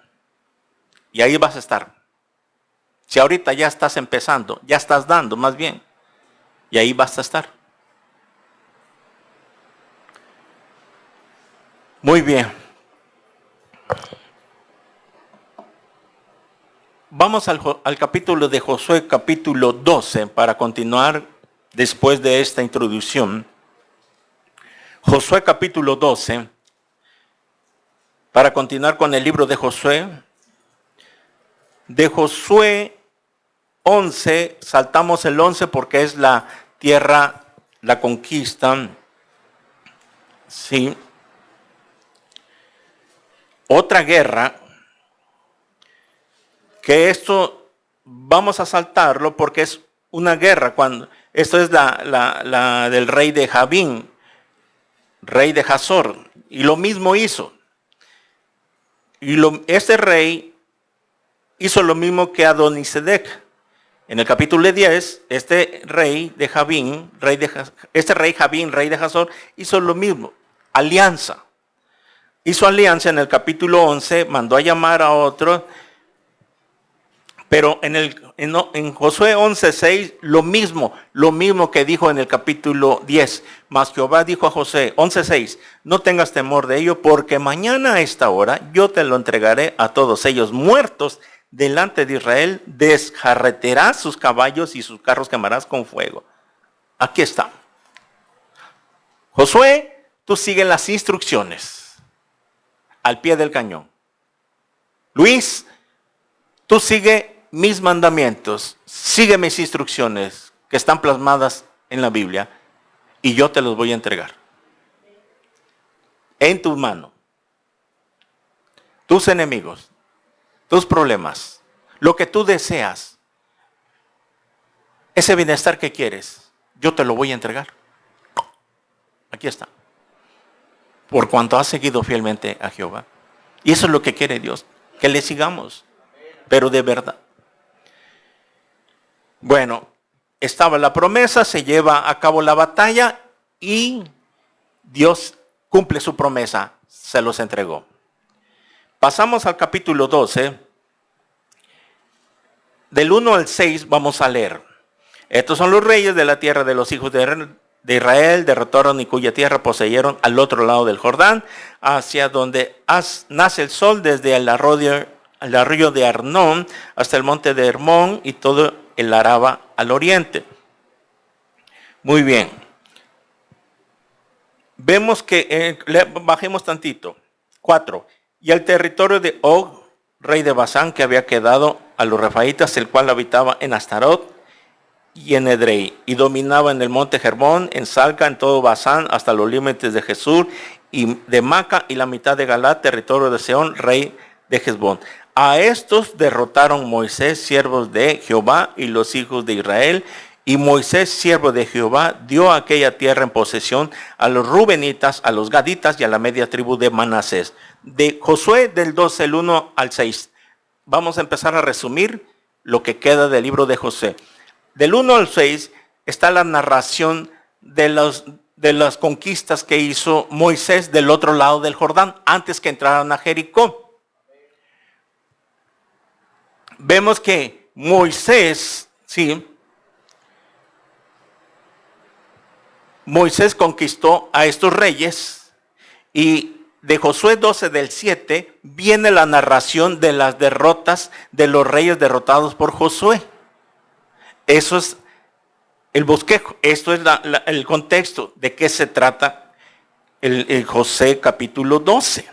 Y ahí vas a estar. Si ahorita ya estás empezando, ya estás dando más bien, y ahí vas a estar. Muy bien. Vamos al capítulo de Josué, capítulo 12, para continuar después de esta introducción. Josué capítulo 12, para continuar con el libro de Josué. De Josué 11, saltamos el 11 porque es la tierra, la conquista. Sí. Otra guerra, que esto vamos a saltarlo porque es una guerra. Esto es la del rey de Jabín, rey de Hazor, y lo mismo hizo. Este rey hizo lo mismo que Adonisedec. En el capítulo 10, este rey Jabín, rey de Hazor, hizo lo mismo, alianza. Hizo alianza en el capítulo 11, mandó a llamar a otro, pero en Josué 11:6 lo mismo que dijo en el capítulo 10. Mas Jehová dijo a Josué 11:6, no tengas temor de ello, porque mañana a esta hora yo te lo entregaré a todos ellos muertos delante de Israel, desjarreterás sus caballos y sus carros quemarás con fuego. Aquí está. Josué, tú sigues las instrucciones al pie del cañón. Luis, tú sigue mis mandamientos, sigue mis instrucciones que están plasmadas en la Biblia y yo te los voy a entregar en tu mano. Tus enemigos tus problemas, lo que tú deseas, ese bienestar que quieres, yo te lo voy a entregar. Aquí está. Por cuanto has seguido fielmente a Jehová. Y eso es lo que quiere Dios, que le sigamos, pero de verdad. Bueno, estaba la promesa, se lleva a cabo la batalla y Dios cumple su promesa, se los entregó. Pasamos al capítulo 12. Del 1 al 6 vamos a leer. Estos son los reyes de la tierra de los hijos de Israel, derrotaron y cuya tierra poseyeron al otro lado del Jordán, hacia donde nace el sol, desde el arroyo de Arnón hasta el monte de Hermón y todo el Araba al oriente. Muy bien. Vemos que, bajemos tantito. 4. Y el territorio de Og, rey de Basán, que había quedado a los refaítas, el cual habitaba en Astarot y en Edrei, y dominaba en el monte Hermón, en Salca, en todo Basán, hasta los límites de Jesús y de Maca, y la mitad de Galat, territorio de Seón, rey de Hesbón. A estos derrotaron Moisés, siervos de Jehová, y los hijos de Israel. Y Moisés, siervo de Jehová, dio aquella tierra en posesión a los rubenitas, a los gaditas y a la media tribu de Manasés. De Josué del 12, el 1 al 6. Vamos a empezar a resumir lo que queda del libro de Josué. Del 1 al 6 está la narración de las conquistas que hizo Moisés del otro lado del Jordán, antes que entraran a Jericó. Vemos que Moisés, sí, Moisés conquistó a estos reyes, y de Josué 12 del 7 viene la narración de las derrotas de los reyes derrotados por Josué. Eso es el bosquejo, esto es el contexto de qué se trata el Josué capítulo 12.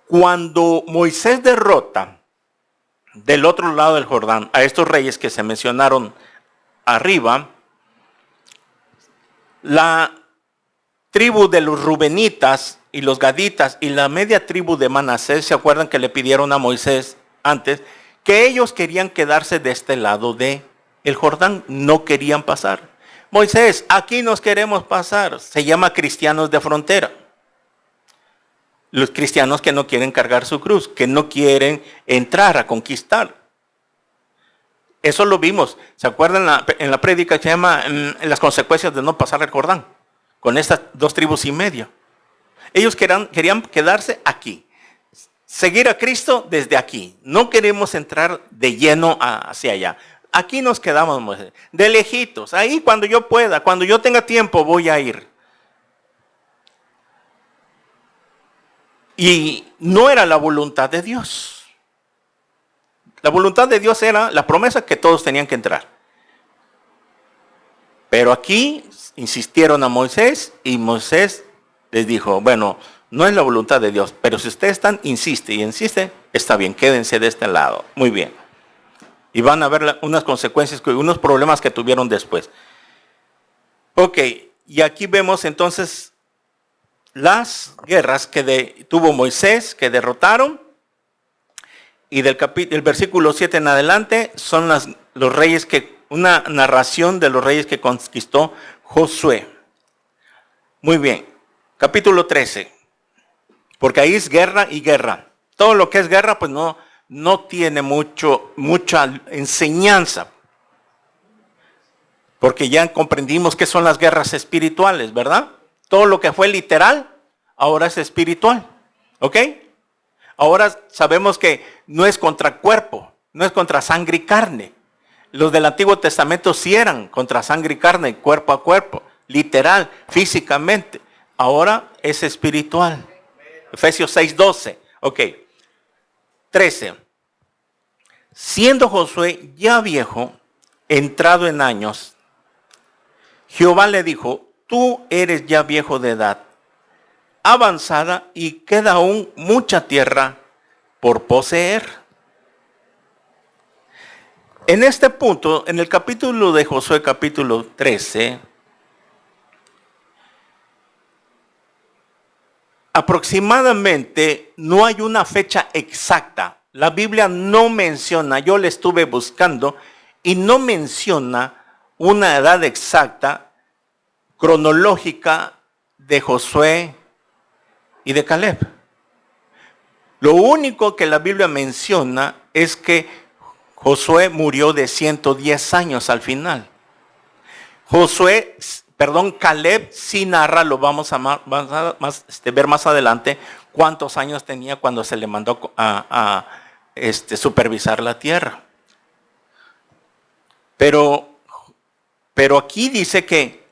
Cuando Moisés derrota del otro lado del Jordán a estos reyes que se mencionaron arriba, la tribu de los rubenitas y los gaditas y la media tribu de Manasés, ¿se acuerdan que le pidieron a Moisés antes que ellos querían quedarse de este lado de el Jordán? No querían pasar. Moisés, aquí nos queremos pasar. Se llama cristianos de frontera. Los cristianos que no quieren cargar su cruz, que no quieren entrar a conquistar. Eso lo vimos. ¿Se acuerdan en la prédica que se llama las consecuencias de no pasar el Jordán? Con estas 2 tribus y media. Ellos querían quedarse aquí. Seguir a Cristo desde aquí. No queremos entrar de lleno hacia allá. Aquí nos quedamos, Moisés, de lejitos. Ahí cuando yo pueda, cuando yo tenga tiempo voy a ir. Y no era la voluntad de Dios. La voluntad de Dios era la promesa que todos tenían que entrar. Pero aquí insistieron a Moisés y Moisés les dijo, bueno, no es la voluntad de Dios, pero si ustedes insiste y insiste, está bien, quédense de este lado. Muy bien. Y van a ver unas consecuencias, unos problemas que tuvieron después. Ok, y aquí vemos entonces las guerras que tuvo Moisés, que derrotaron. Y del versículo 7 en adelante son los reyes una narración de los reyes que conquistó Josué. Muy bien, capítulo 13. Porque ahí es guerra y guerra. Todo lo que es guerra pues no tiene mucha enseñanza. Porque ya comprendimos qué son las guerras espirituales, ¿verdad? Todo lo que fue literal, ahora es espiritual. ¿Ok? Ahora sabemos que no es contra cuerpo, no es contra sangre y carne. Los del Antiguo Testamento sí eran contra sangre y carne, cuerpo a cuerpo, literal, físicamente. Ahora es espiritual. Efesios 6:12. Ok. 13. Siendo Josué ya viejo, entrado en años, Jehová le dijo, tú eres ya viejo de edad avanzada y queda aún mucha tierra por poseer. En este punto, en el capítulo de Josué, capítulo 13, aproximadamente no hay una fecha exacta. La Biblia no menciona, yo le estuve buscando y no menciona una edad exacta cronológica de Josué y de Caleb. Lo único que la Biblia menciona es que Josué murió de 110 años al final. Caleb sí narra, lo vamos a ver más adelante, cuántos años tenía cuando se le mandó a supervisar la tierra. Pero aquí dice que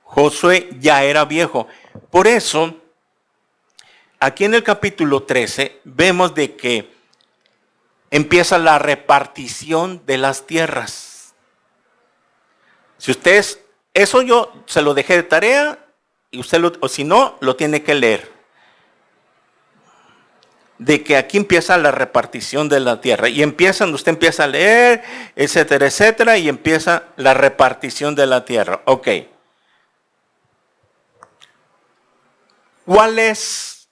Josué ya era viejo. Por eso, aquí en el capítulo 13, vemos de que empieza la repartición de las tierras. Si ustedes, eso yo se lo dejé de tarea, y usted o si no, lo tiene que leer. De que aquí empieza la repartición de la tierra. Y usted empieza a leer, etcétera, etcétera, y empieza la repartición de la tierra. Ok. ¿Cuál es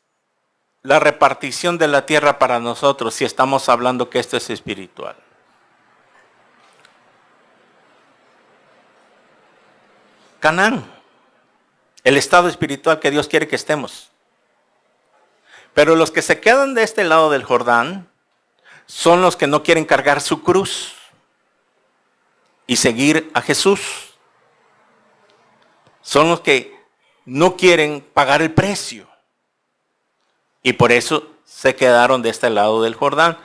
la repartición de la tierra para nosotros si estamos hablando que esto es espiritual? Canaán, el estado espiritual que Dios quiere que estemos. Pero los que se quedan de este lado del Jordán son los que no quieren cargar su cruz y seguir a Jesús. Son los que no quieren pagar el precio. Y por eso se quedaron de este lado del Jordán.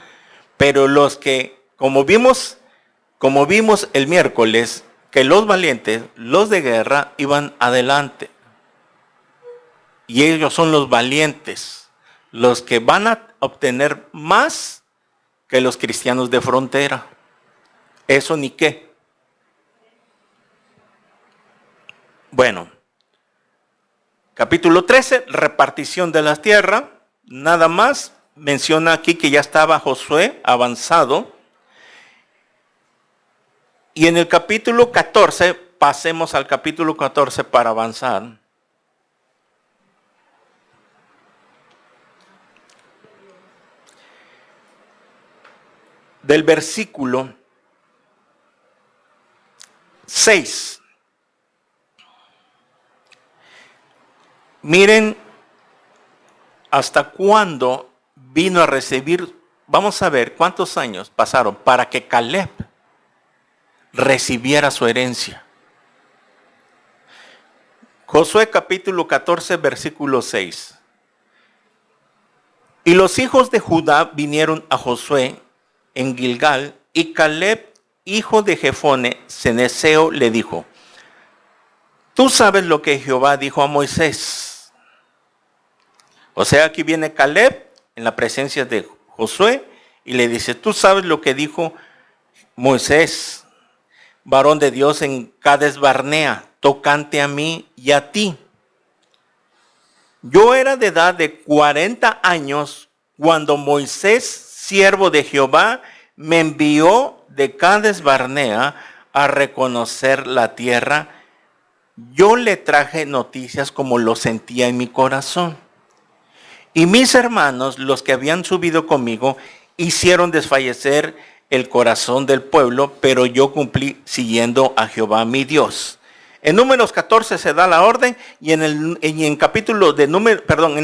Pero los que, como vimos el miércoles, que los valientes, los de guerra, iban adelante. Y ellos son los valientes, los que van a obtener más que los cristianos de frontera. Eso ni qué. Bueno, capítulo 13, repartición de las tierras. Nada más menciona aquí que ya estaba Josué avanzado. Y en el capítulo 14, pasemos al capítulo 14 para avanzar. Del versículo 6. Miren hasta cuándo vino a recibir, vamos a ver cuántos años pasaron para que Caleb recibiera su herencia. Josué capítulo 14, versículo 6. Y los hijos de Judá vinieron a Josué en Gilgal, y Caleb, hijo de Jefone, ceneseo, le dijo: tú sabes lo que Jehová dijo a Moisés. O sea, aquí viene Caleb en la presencia de Josué y le dice: tú sabes lo que dijo Moisés, varón de Dios, en Cades Barnea, tocante a mí y a ti. Yo era de edad de 40 años cuando Moisés, siervo de Jehová, me envió de Cades Barnea a reconocer la tierra. Yo le traje noticias como lo sentía en mi corazón. Y mis hermanos, los que habían subido conmigo, hicieron desfallecer el corazón del pueblo, pero yo cumplí siguiendo a Jehová mi Dios. En Números 14 se da la orden, y en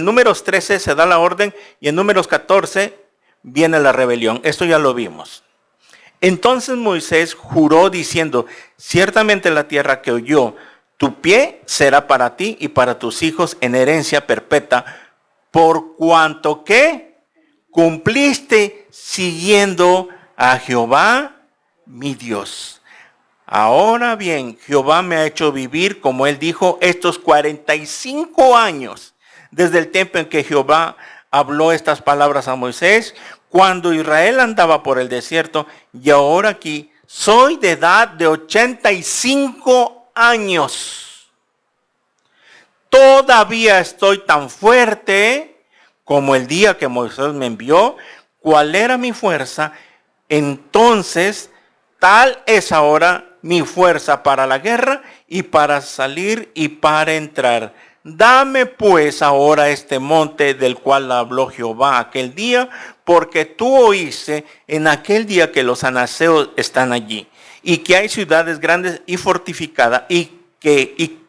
Números 13 se da la orden, y en Números 14 viene la rebelión. Esto ya lo vimos. Entonces Moisés juró diciendo: ciertamente la tierra que oyó tu pie será para ti y para tus hijos en herencia perpetua, por cuanto que cumpliste siguiendo a Jehová mi Dios. Ahora bien, Jehová me ha hecho vivir, como él dijo, estos 45 años, desde el tiempo en que Jehová habló estas palabras a Moisés, cuando Israel andaba por el desierto, y ahora aquí soy de edad de 85 años. Todavía estoy tan fuerte como el día que Moisés me envió. ¿Cuál era mi fuerza? Entonces, tal es ahora mi fuerza para la guerra y para salir y para entrar. dame pues ahora este monte del cual habló Jehová aquel día, porque tú oíste en aquel día que los anaseos están allí, y que hay ciudades grandes y fortificadas, y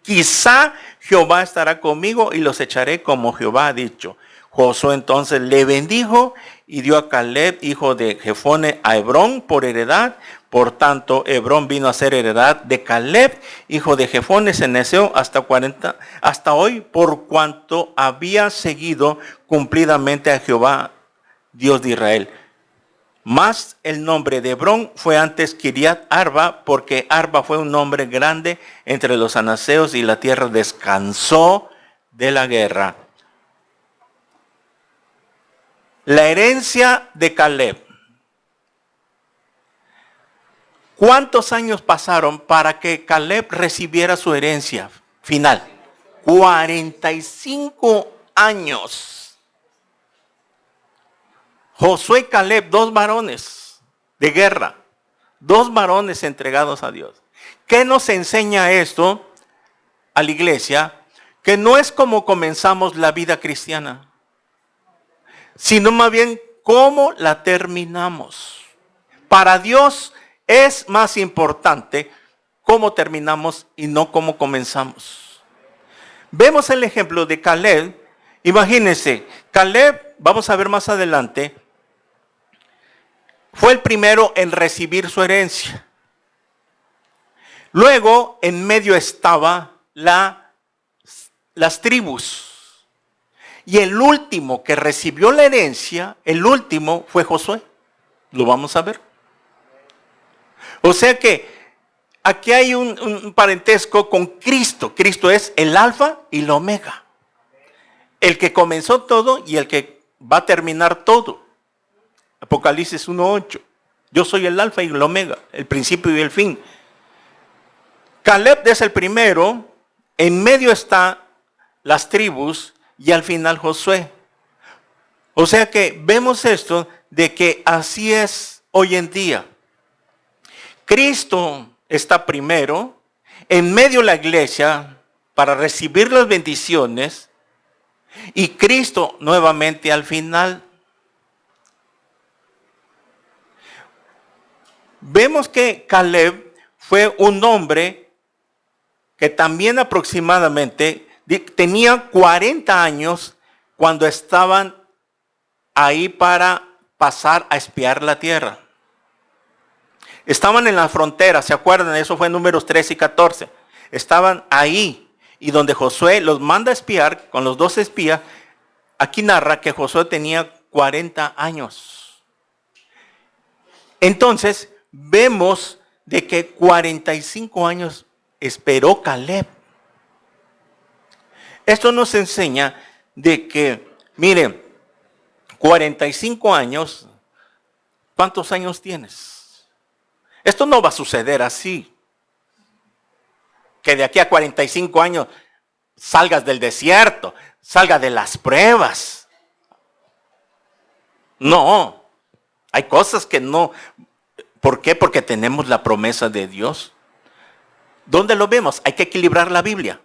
quizá Jehová estará conmigo y los echaré como Jehová ha dicho. Josué entonces le bendijo y dio a Caleb, hijo de Jefone, a Hebrón por heredad. Por tanto, Hebrón vino a ser heredad de Caleb, hijo de Jefone, cenezeo hasta hoy, por cuanto había seguido cumplidamente a Jehová, Dios de Israel. Mas el nombre de Hebrón fue antes Kiriat Arba, porque Arba fue un nombre grande entre los anaseos y la tierra descansó de la guerra. La herencia de Caleb. ¿Cuántos años pasaron para que Caleb recibiera su herencia final? 45 años. Josué y Caleb, dos varones de guerra, dos varones entregados a Dios. ¿Qué nos enseña esto a la iglesia? Que no es como comenzamos la vida cristiana, sino más bien cómo la terminamos. Para Dios es más importante cómo terminamos y no cómo comenzamos. Vemos el ejemplo de Caleb. Imagínense, Caleb, vamos a ver más adelante, fue el primero en recibir su herencia. Luego, en medio estaba las tribus. Y el último que recibió la herencia, el último fue Josué. Lo vamos a ver. O sea que aquí hay un parentesco con Cristo. Cristo es el alfa y el omega. El que comenzó todo y el que va a terminar todo. Apocalipsis 1:8. Yo soy el alfa y el omega, el principio y el fin. Caleb es el primero, en medio está las tribus y al final Josué. O sea que vemos esto de que así es hoy en día. Cristo está primero, en medio de la iglesia para recibir las bendiciones y Cristo nuevamente al final. Vemos que Caleb fue un hombre que también aproximadamente tenía 40 años cuando estaban ahí para pasar a espiar la tierra. Estaban en la frontera, ¿se acuerdan? Eso fue en Números 13 y 14. Estaban ahí y donde Josué los manda a espiar con los 2 espías. Aquí narra que Josué tenía 40 años. Entonces, vemos de que 45 años esperó Caleb. Esto nos enseña de que, miren, 45 años, ¿cuántos años tienes? Esto no va a suceder así. Que de aquí a 45 años salgas del desierto, salgas de las pruebas. No, hay cosas que no. ¿Por qué? Porque tenemos la promesa de Dios. ¿Dónde lo vemos? Hay que equilibrar la Biblia.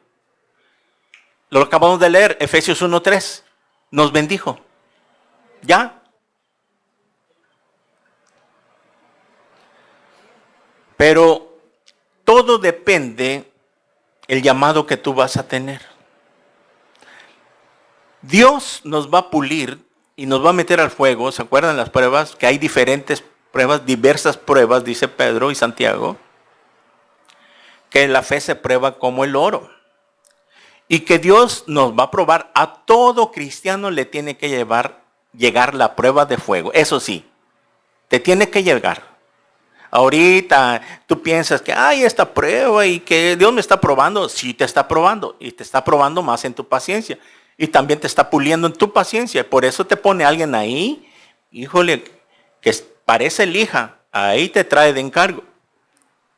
Lo acabamos de leer, Efesios 1:3. Nos bendijo. ¿Ya? Pero todo depende el llamado que tú vas a tener. Dios nos va a pulir y nos va a meter al fuego. ¿Se acuerdan las pruebas? Que hay diferentes pruebas, diversas pruebas, dice Pedro y Santiago. Que la fe se prueba como el oro. Y que Dios nos va a probar. A todo cristiano le tiene que llegar la prueba de fuego. Eso sí, te tiene que llegar. Ahorita tú piensas que hay esta prueba y que Dios me está probando. Sí te está probando y te está probando más en tu paciencia. Y también te está puliendo en tu paciencia. Por eso te pone alguien ahí, híjole, que parece lija. Ahí te trae de encargo.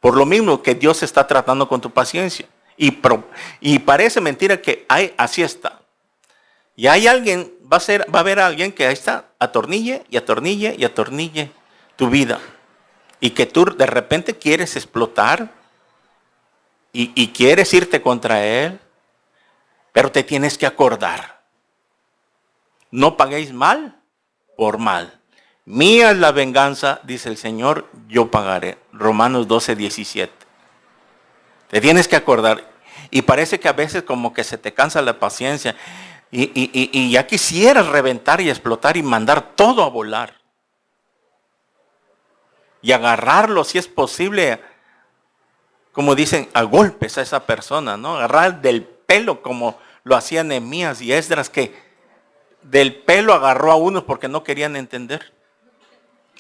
Por lo mismo que Dios está tratando con tu paciencia. Y parece mentira que así está. Y hay alguien, va a haber alguien que ahí está, atornille y atornille y atornille tu vida. Y que tú de repente quieres explotar y quieres irte contra él. Pero te tienes que acordar. No paguéis mal por mal. Mía es la venganza, dice el Señor, yo pagaré. Romanos 12:17. Te tienes que acordar. Y parece que a veces como que se te cansa la paciencia. Y ya quisieras reventar y explotar y mandar todo a volar. Y agarrarlo, si es posible, como dicen, a golpes a esa persona, ¿no? Agarrar del pelo como lo hacían Nehemías y Esdras, que del pelo agarró a unos porque no querían entender.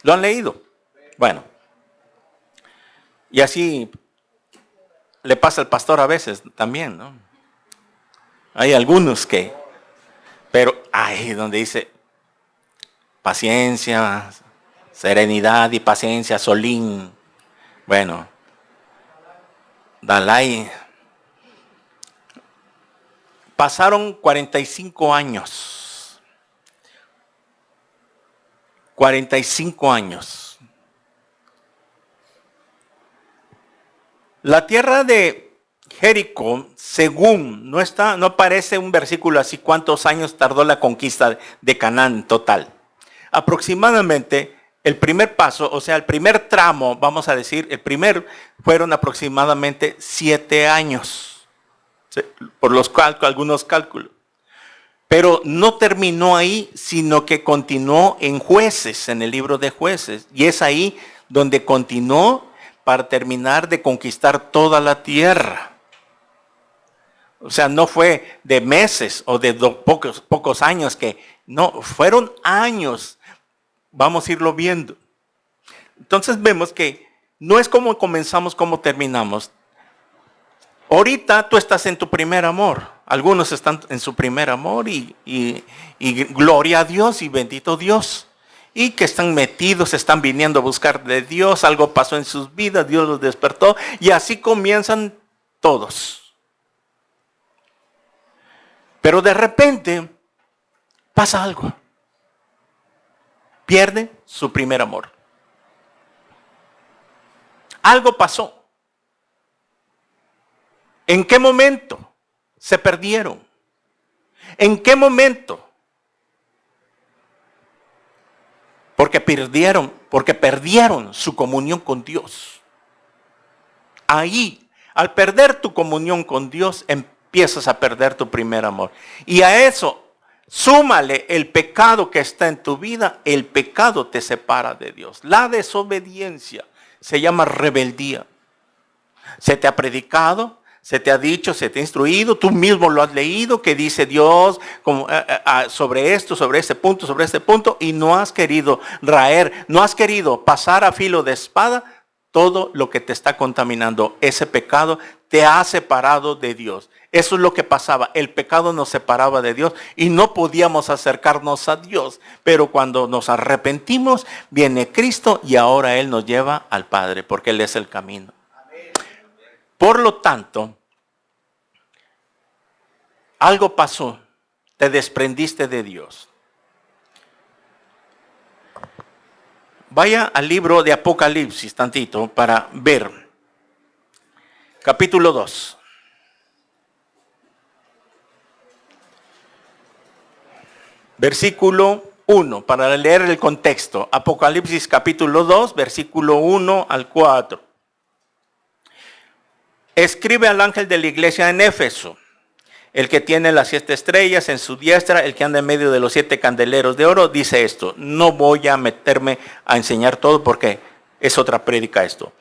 ¿Lo han leído? Bueno. Y así le pasa al pastor a veces también, ¿no? Hay algunos que, pero ahí donde dice paciencia, serenidad y paciencia, Solín. Bueno, Dalai. Pasaron 45 años. 45 años. La tierra de Jericó, según, no aparece un versículo así cuántos años tardó la conquista de Canaán total. Aproximadamente el primer paso, o sea, el primer tramo, vamos a decir, fueron aproximadamente 7 años, por algunos cálculos. Pero no terminó ahí, sino que continuó en Jueces, en el libro de Jueces. Y es ahí donde continuó para terminar de conquistar toda la tierra. O sea, no fue de meses o de pocos años no, fueron años. Vamos a irlo viendo. Entonces vemos que no es como comenzamos, como terminamos. Ahorita tú estás en tu primer amor. Algunos están en su primer amor y gloria a Dios y bendito Dios. Y que están metidos, están viniendo a buscar de Dios. Algo pasó en sus vidas, Dios los despertó. Y así comienzan todos. Pero de repente pasa algo. Pierde su primer amor. Algo pasó. ¿En qué momento se perdieron? ¿En qué momento? Porque perdieron su comunión con Dios. Ahí, al perder tu comunión con Dios, empiezas a perder tu primer amor. Y a eso, súmale el pecado que está en tu vida, el pecado te separa de Dios. La desobediencia se llama rebeldía. Se te ha predicado, se te ha dicho, se te ha instruido, tú mismo lo has leído, que dice Dios sobre esto, sobre este punto, y no has querido raer, no has querido pasar a filo de espada todo lo que te está contaminando. Ese pecado te ha separado de Dios. Eso es lo que pasaba. El pecado nos separaba de Dios y no podíamos acercarnos a Dios. Pero cuando nos arrepentimos, viene Cristo y ahora Él nos lleva al Padre, porque Él es el camino. Por lo tanto, algo pasó, te desprendiste de Dios. Vaya al libro de Apocalipsis tantito para ver. Capítulo 2. Versículo 1, para leer el contexto. Apocalipsis capítulo 2, versículo 1 al 4. Escribe al ángel de la iglesia en Éfeso, el que tiene las 7 estrellas en su diestra, el que anda en medio de los 7 candeleros de oro, dice esto. No voy a meterme a enseñar todo porque es otra prédica esto.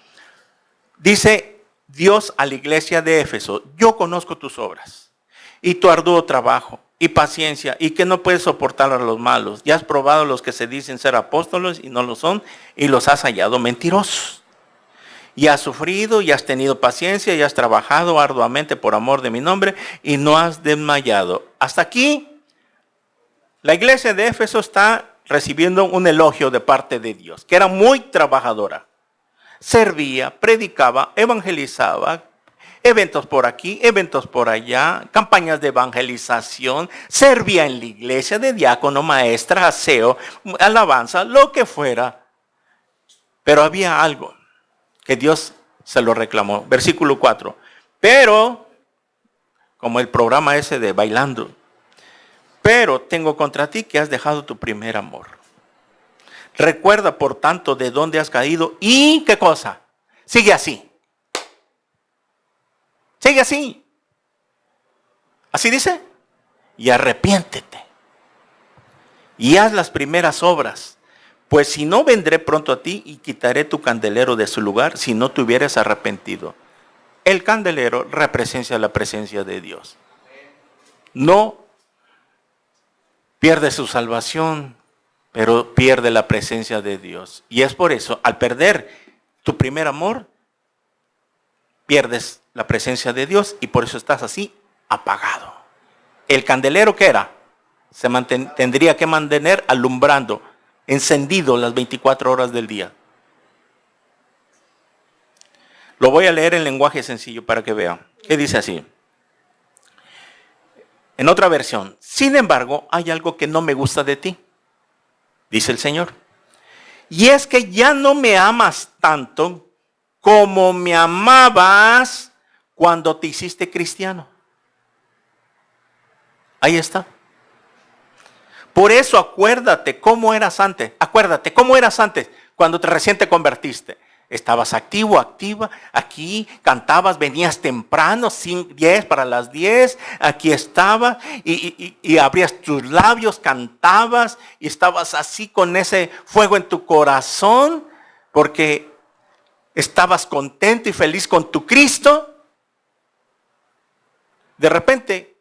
Dice Dios a la iglesia de Éfeso: yo conozco tus obras y tu arduo trabajo y paciencia, y que no puedes soportar a los malos. Ya has probado a los que se dicen ser apóstoles y no lo son, y los has hallado mentirosos. Y has sufrido, y has tenido paciencia, y has trabajado arduamente por amor de mi nombre, y no has desmayado. Hasta aquí, la iglesia de Éfeso está recibiendo un elogio de parte de Dios, que era muy trabajadora. Servía, predicaba, evangelizaba, eventos por aquí, eventos por allá, campañas de evangelización, servía en la iglesia de diácono, maestra, aseo, alabanza, lo que fuera. Pero había algo que Dios se lo reclamó. Versículo 4. Pero, como el programa ese de Bailando. Pero tengo contra ti que has dejado tu primer amor. Recuerda, por tanto, de dónde has caído y qué cosa. Sigue así. Sigue así. Así dice. Y arrepiéntete. Y haz las primeras obras. Pues si no, vendré pronto a ti y quitaré tu candelero de su lugar si no te hubieras arrepentido. El candelero representa la presencia de Dios. No pierde su salvación, pero pierde la presencia de Dios. Y es por eso, al perder tu primer amor, pierdes la presencia de Dios y por eso estás así apagado. El candelero, ¿qué era? Tendría que mantener alumbrando, encendido las 24 horas del día. Lo voy a leer en lenguaje sencillo para que vean. ¿Qué dice así? En otra versión, sin embargo, hay algo que no me gusta de ti, dice el Señor. Y es que ya no me amas tanto como me amabas cuando te hiciste cristiano. Ahí está. Por eso acuérdate cómo eras antes. Acuérdate cómo eras antes cuando recién te convertiste. Estabas activo, activa, aquí cantabas, venías temprano, 10 para las 10, aquí estabas y abrías tus labios, cantabas y estabas así con ese fuego en tu corazón porque estabas contento y feliz con tu Cristo. De repente,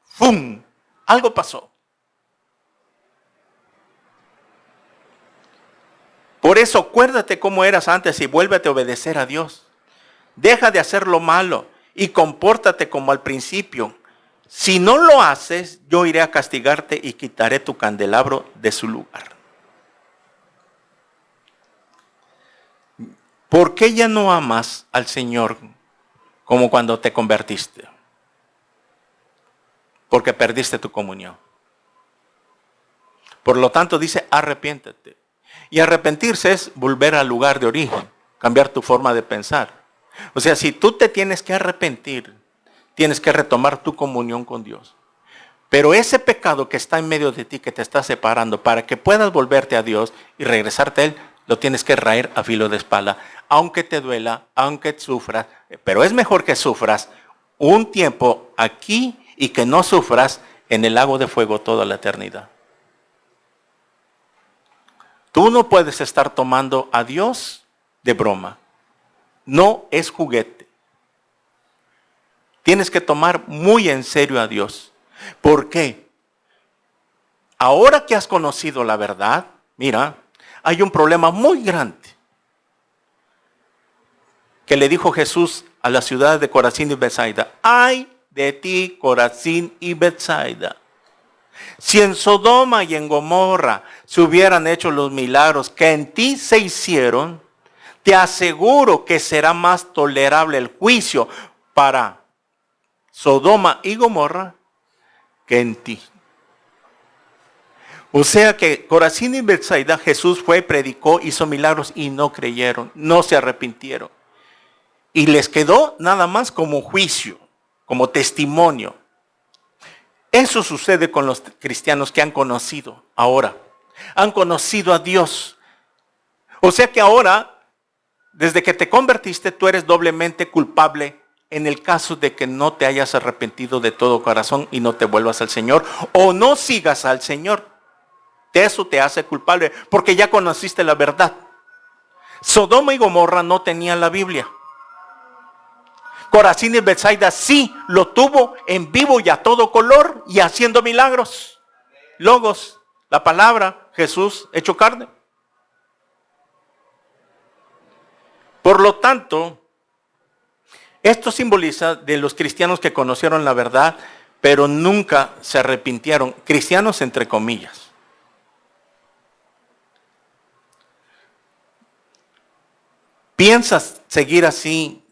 ¡fum!, algo pasó. Por eso acuérdate cómo eras antes y vuélvete a obedecer a Dios. Deja de hacer lo malo y compórtate como al principio. Si no lo haces, yo iré a castigarte y quitaré tu candelabro de su lugar. ¿Por qué ya no amas al Señor como cuando te convertiste? Porque perdiste tu comunión. Por lo tanto dice, arrepiéntete. Y arrepentirse es volver al lugar de origen, cambiar tu forma de pensar. O sea, si tú te tienes que arrepentir, tienes que retomar tu comunión con Dios. Pero ese pecado que está en medio de ti, que te está separando, para que puedas volverte a Dios y regresarte a Él, lo tienes que raer a filo de espada. Aunque te duela, aunque sufras, pero es mejor que sufras un tiempo aquí y que no sufras en el lago de fuego toda la eternidad. Tú no puedes estar tomando a Dios de broma. No es juguete. Tienes que tomar muy en serio a Dios. ¿Por qué? Ahora que has conocido la verdad, mira, hay un problema muy grande que le dijo Jesús a la ciudad de Corazín y Betsaida. ¡Ay de ti, Corazín y Betsaida! Si en Sodoma y en Gomorra se hubieran hecho los milagros que en ti se hicieron, te aseguro que será más tolerable el juicio para Sodoma y Gomorra que en ti. O sea que Corazín y Betsaida, Jesús fue, predicó, hizo milagros y no creyeron, no se arrepintieron. Y les quedó nada más como juicio, como testimonio. Eso sucede con los cristianos que han conocido ahora. Han conocido a Dios. O sea que ahora, desde que te convertiste, tú eres doblemente culpable en el caso de que no te hayas arrepentido de todo corazón y no te vuelvas al Señor o no sigas al Señor. Eso te hace culpable porque ya conociste la verdad. Sodoma y Gomorra no tenían la Biblia. Corazín y Betsaida sí lo tuvo en vivo y a todo color y haciendo milagros. Logos, la palabra, Jesús hecho carne. Por lo tanto, esto simboliza de los cristianos que conocieron la verdad, pero nunca se arrepintieron. Cristianos entre comillas. ¿Piensas seguir así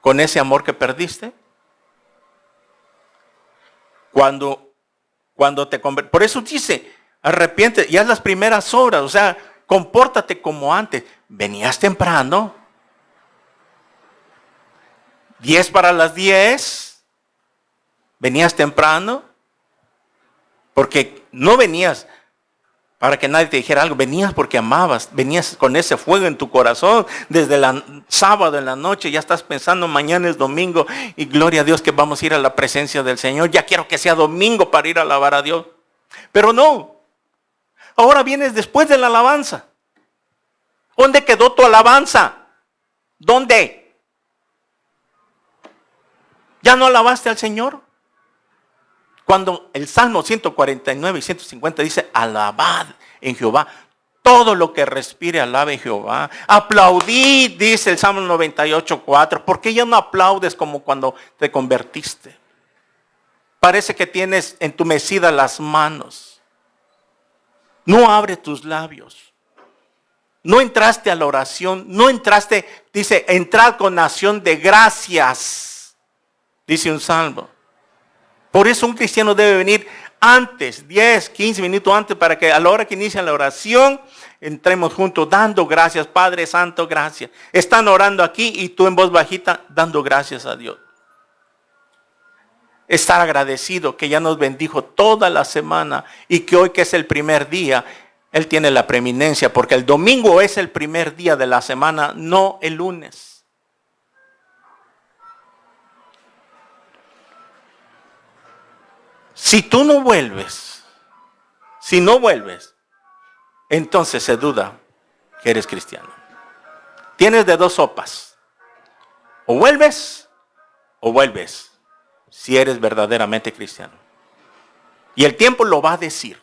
con ese amor que perdiste? Cuando te conviertes. Por eso dice, arrepiente y haz las primeras obras. O sea, compórtate como antes. Venías temprano. 10 para las 10. Venías temprano. Porque no venías para que nadie te dijera algo. Venías porque amabas. Venías con ese fuego en tu corazón. Desde el sábado en la noche ya estás pensando, mañana es domingo. Y gloria a Dios que vamos a ir a la presencia del Señor. Ya quiero que sea domingo para ir a alabar a Dios. Pero no. Ahora vienes después de la alabanza. ¿Dónde quedó tu alabanza? ¿Dónde? ¿Ya no alabaste al Señor? Cuando el Salmo 149 y 150 dice, alabad en Jehová, todo lo que respire alabe en Jehová. Aplaudid, dice el Salmo 98:4. ¿Por qué ya no aplaudes como cuando te convertiste? Parece que tienes entumecidas las manos. No abre tus labios. No entraste a la oración, no entraste, dice, entrad con acción de gracias, dice un salmo. Por eso un cristiano debe venir antes, 10, 15 minutos antes, para que a la hora que inicia la oración, entremos juntos dando gracias. Padre Santo, gracias. Están orando aquí y tú en voz bajita dando gracias a Dios. Estar agradecido que ya nos bendijo toda la semana y que hoy que es el primer día, Él tiene la preeminencia, porque el domingo es el primer día de la semana, no el lunes. Si tú no vuelves, entonces se duda que eres cristiano. Tienes de dos sopas. O vuelves, si eres verdaderamente cristiano. Y el tiempo lo va a decir.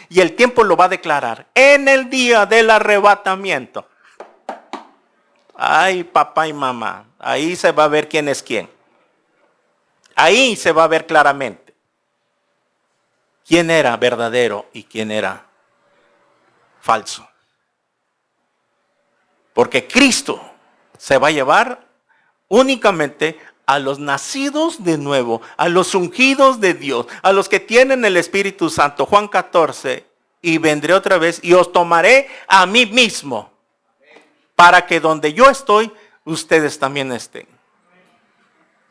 Y el tiempo lo va a declarar en el día del arrebatamiento. Ay, papá y mamá, ahí se va a ver quién es quién. Ahí se va a ver claramente quién era verdadero y quién era falso. Porque Cristo se va a llevar únicamente a los nacidos de nuevo, a los ungidos de Dios, a los que tienen el Espíritu Santo. Juan 14, y vendré otra vez y os tomaré a mí mismo, para que donde yo estoy, ustedes también estén.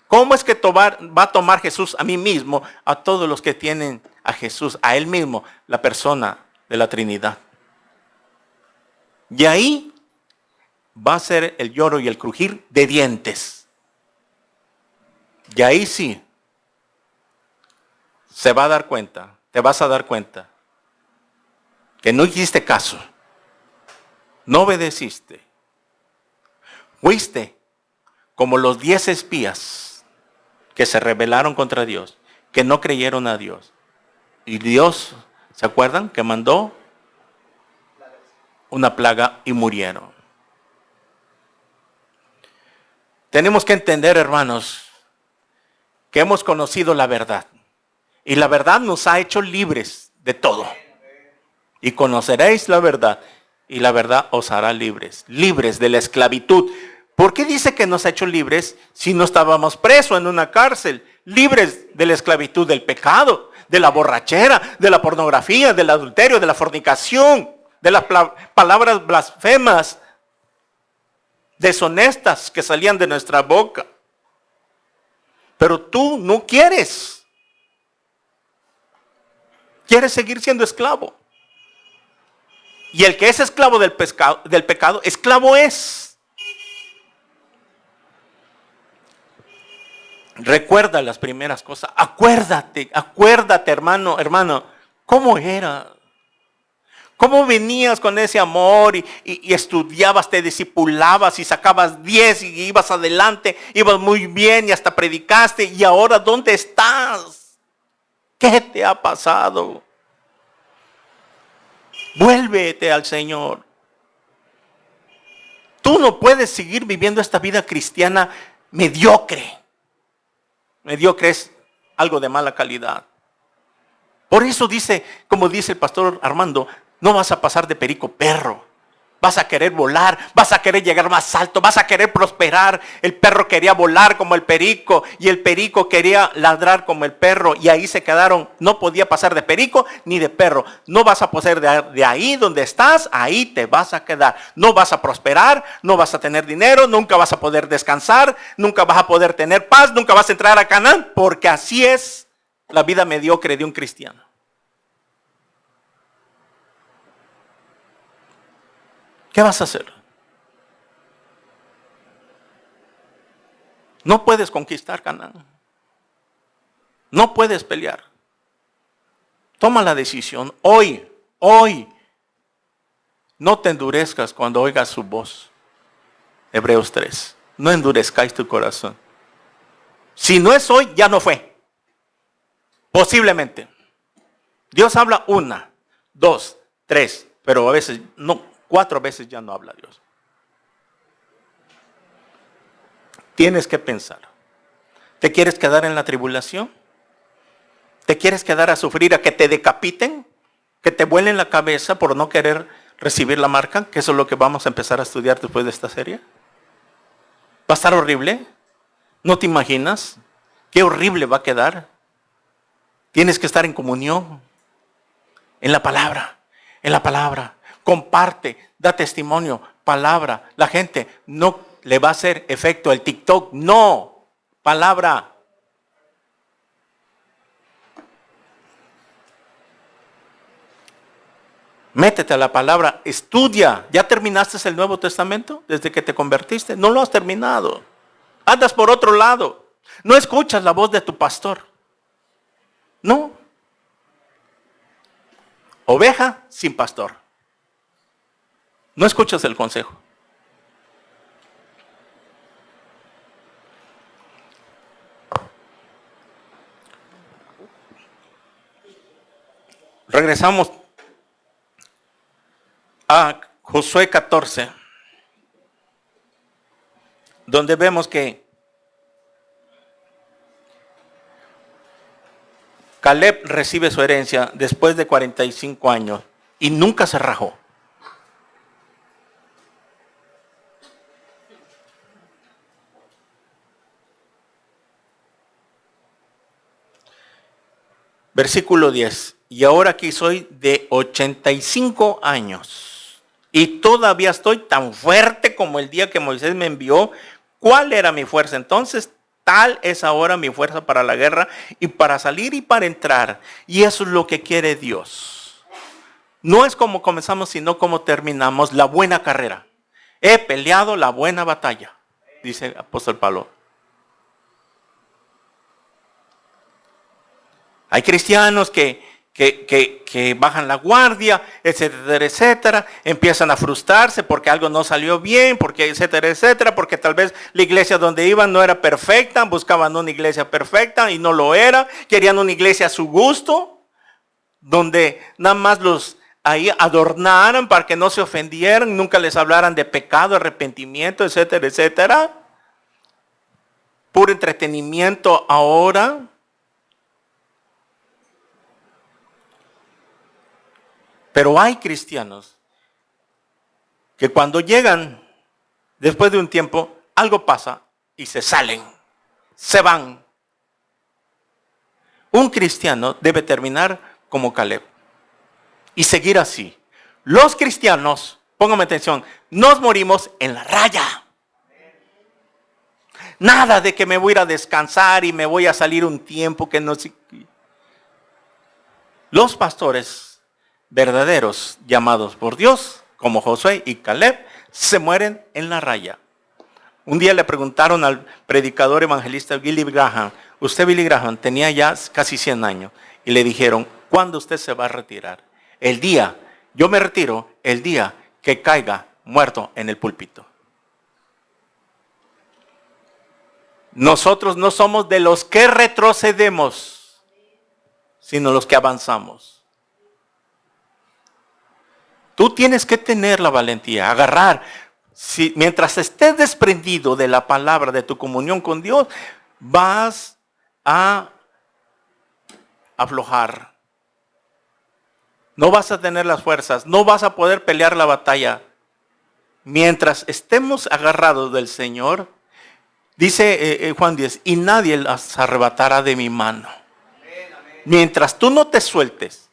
¿Cómo es que va a tomar Jesús a mí mismo, a todos los que tienen a Jesús, a Él mismo, la persona de la Trinidad? Y ahí va a ser el lloro y el crujir de dientes. Y ahí sí, se va a dar cuenta, te vas a dar cuenta, que no hiciste caso, no obedeciste, fuiste como los 10 espías que se rebelaron contra Dios, que no creyeron a Dios. Y Dios, ¿se acuerdan? Que mandó una plaga y murieron. Tenemos que entender, hermanos, que hemos conocido la verdad. Y la verdad nos ha hecho libres de todo. Y conoceréis la verdad, y la verdad os hará libres. Libres de la esclavitud. ¿Por qué dice que nos ha hecho libres si no estábamos presos en una cárcel? Libres de la esclavitud del pecado, de la borrachera, de la pornografía, del adulterio, de la fornicación, de las palabras blasfemas, deshonestas que salían de nuestra boca. Pero tú no quieres. Quieres seguir siendo esclavo. Y el que es esclavo del pecado, esclavo es. Recuerda las primeras cosas. Acuérdate, hermano, ¿cómo era? ¿Cómo venías con ese amor y estudiabas, te discipulabas y sacabas 10 y ibas adelante, ibas muy bien y hasta predicaste? Y ahora, ¿dónde estás? ¿Qué te ha pasado? Vuélvete al Señor. Tú no puedes seguir viviendo esta vida cristiana mediocre. Mediocre es algo de mala calidad. Por eso dice, como dice el pastor Armando, no vas a pasar de perico perro. vas a querer volar, vas a querer llegar más alto, vas a querer prosperar. El perro quería volar como el perico y el perico quería ladrar como el perro y ahí se quedaron. No podía pasar de perico ni de perro. No vas a poder de ahí donde estás, ahí te vas a quedar. No vas a prosperar, no vas a tener dinero, nunca vas a poder descansar, nunca vas a poder tener paz, nunca vas a entrar a Canaán, porque así es la vida mediocre de un cristiano. ¿Qué vas a hacer? No puedes conquistar Canaán. No puedes pelear. Toma la decisión hoy. No te endurezcas cuando oigas su voz. Hebreos 3. No endurezcáis tu corazón. Si no es hoy, ya no fue. Posiblemente. Dios habla 1, 2, 3, pero a veces no. 4 veces ya no habla Dios. Tienes que pensar. ¿Te quieres quedar en la tribulación? ¿Te quieres quedar a sufrir, a que te decapiten? ¿Que te vuelen la cabeza por no querer recibir la marca? Que eso es lo que vamos a empezar a estudiar después de esta serie. ¿Va a estar horrible? ¿No te imaginas? Qué horrible va a quedar. Tienes que estar en comunión. En la palabra. Comparte, da testimonio, palabra. La gente no le va a hacer efecto el TikTok. No, palabra. Métete a la palabra, estudia. ¿Ya terminaste el Nuevo Testamento desde que te convertiste? No lo has terminado. Andas por otro lado. No escuchas la voz de tu pastor. No. Oveja sin pastor. No escuchas el consejo. Regresamos a Josué 14, donde vemos que Caleb recibe su herencia después de 45 años y nunca se rajó. Versículo 10. Y ahora aquí soy de 85 años y todavía estoy tan fuerte como el día que Moisés me envió. ¿Cuál era mi fuerza entonces? Tal es ahora mi fuerza para la guerra y para salir y para entrar. Y eso es lo que quiere Dios. No es como comenzamos, sino como terminamos la buena carrera. He peleado la buena batalla, dice el apóstol Pablo. Hay cristianos que bajan la guardia, etcétera, etcétera, empiezan a frustrarse porque algo no salió bien, porque etcétera, etcétera, porque tal vez la iglesia donde iban no era perfecta, buscaban una iglesia perfecta y no lo era, querían una iglesia a su gusto, donde nada más los ahí adornaran para que no se ofendieran, nunca les hablaran de pecado, arrepentimiento, etcétera, etcétera. Puro entretenimiento ahora. Pero hay cristianos que cuando llegan, después de un tiempo, algo pasa y se salen, se van. Un cristiano debe terminar como Caleb y seguir así. Los cristianos, póngame atención, nos morimos en la raya. Nada de que me voy a ir a descansar y me voy a salir un tiempo que no sé. Los pastores verdaderos llamados por Dios, como Josué y Caleb, se mueren en la raya. Un día le preguntaron al predicador evangelista Billy Graham, usted Billy Graham tenía ya casi 100 años, y le dijeron, ¿cuándo usted se va a retirar? El día, yo me retiro el día que caiga muerto en el púlpito. Nosotros no somos de los que retrocedemos, sino los que avanzamos. Tú tienes que tener la valentía, agarrar. Mientras estés desprendido de la palabra, de tu comunión con Dios, vas a aflojar. No vas a tener las fuerzas, no vas a poder pelear la batalla. mientras estemos agarrados del Señor, dice Juan 10, y nadie las arrebatará de mi mano. Mientras tú no te sueltes,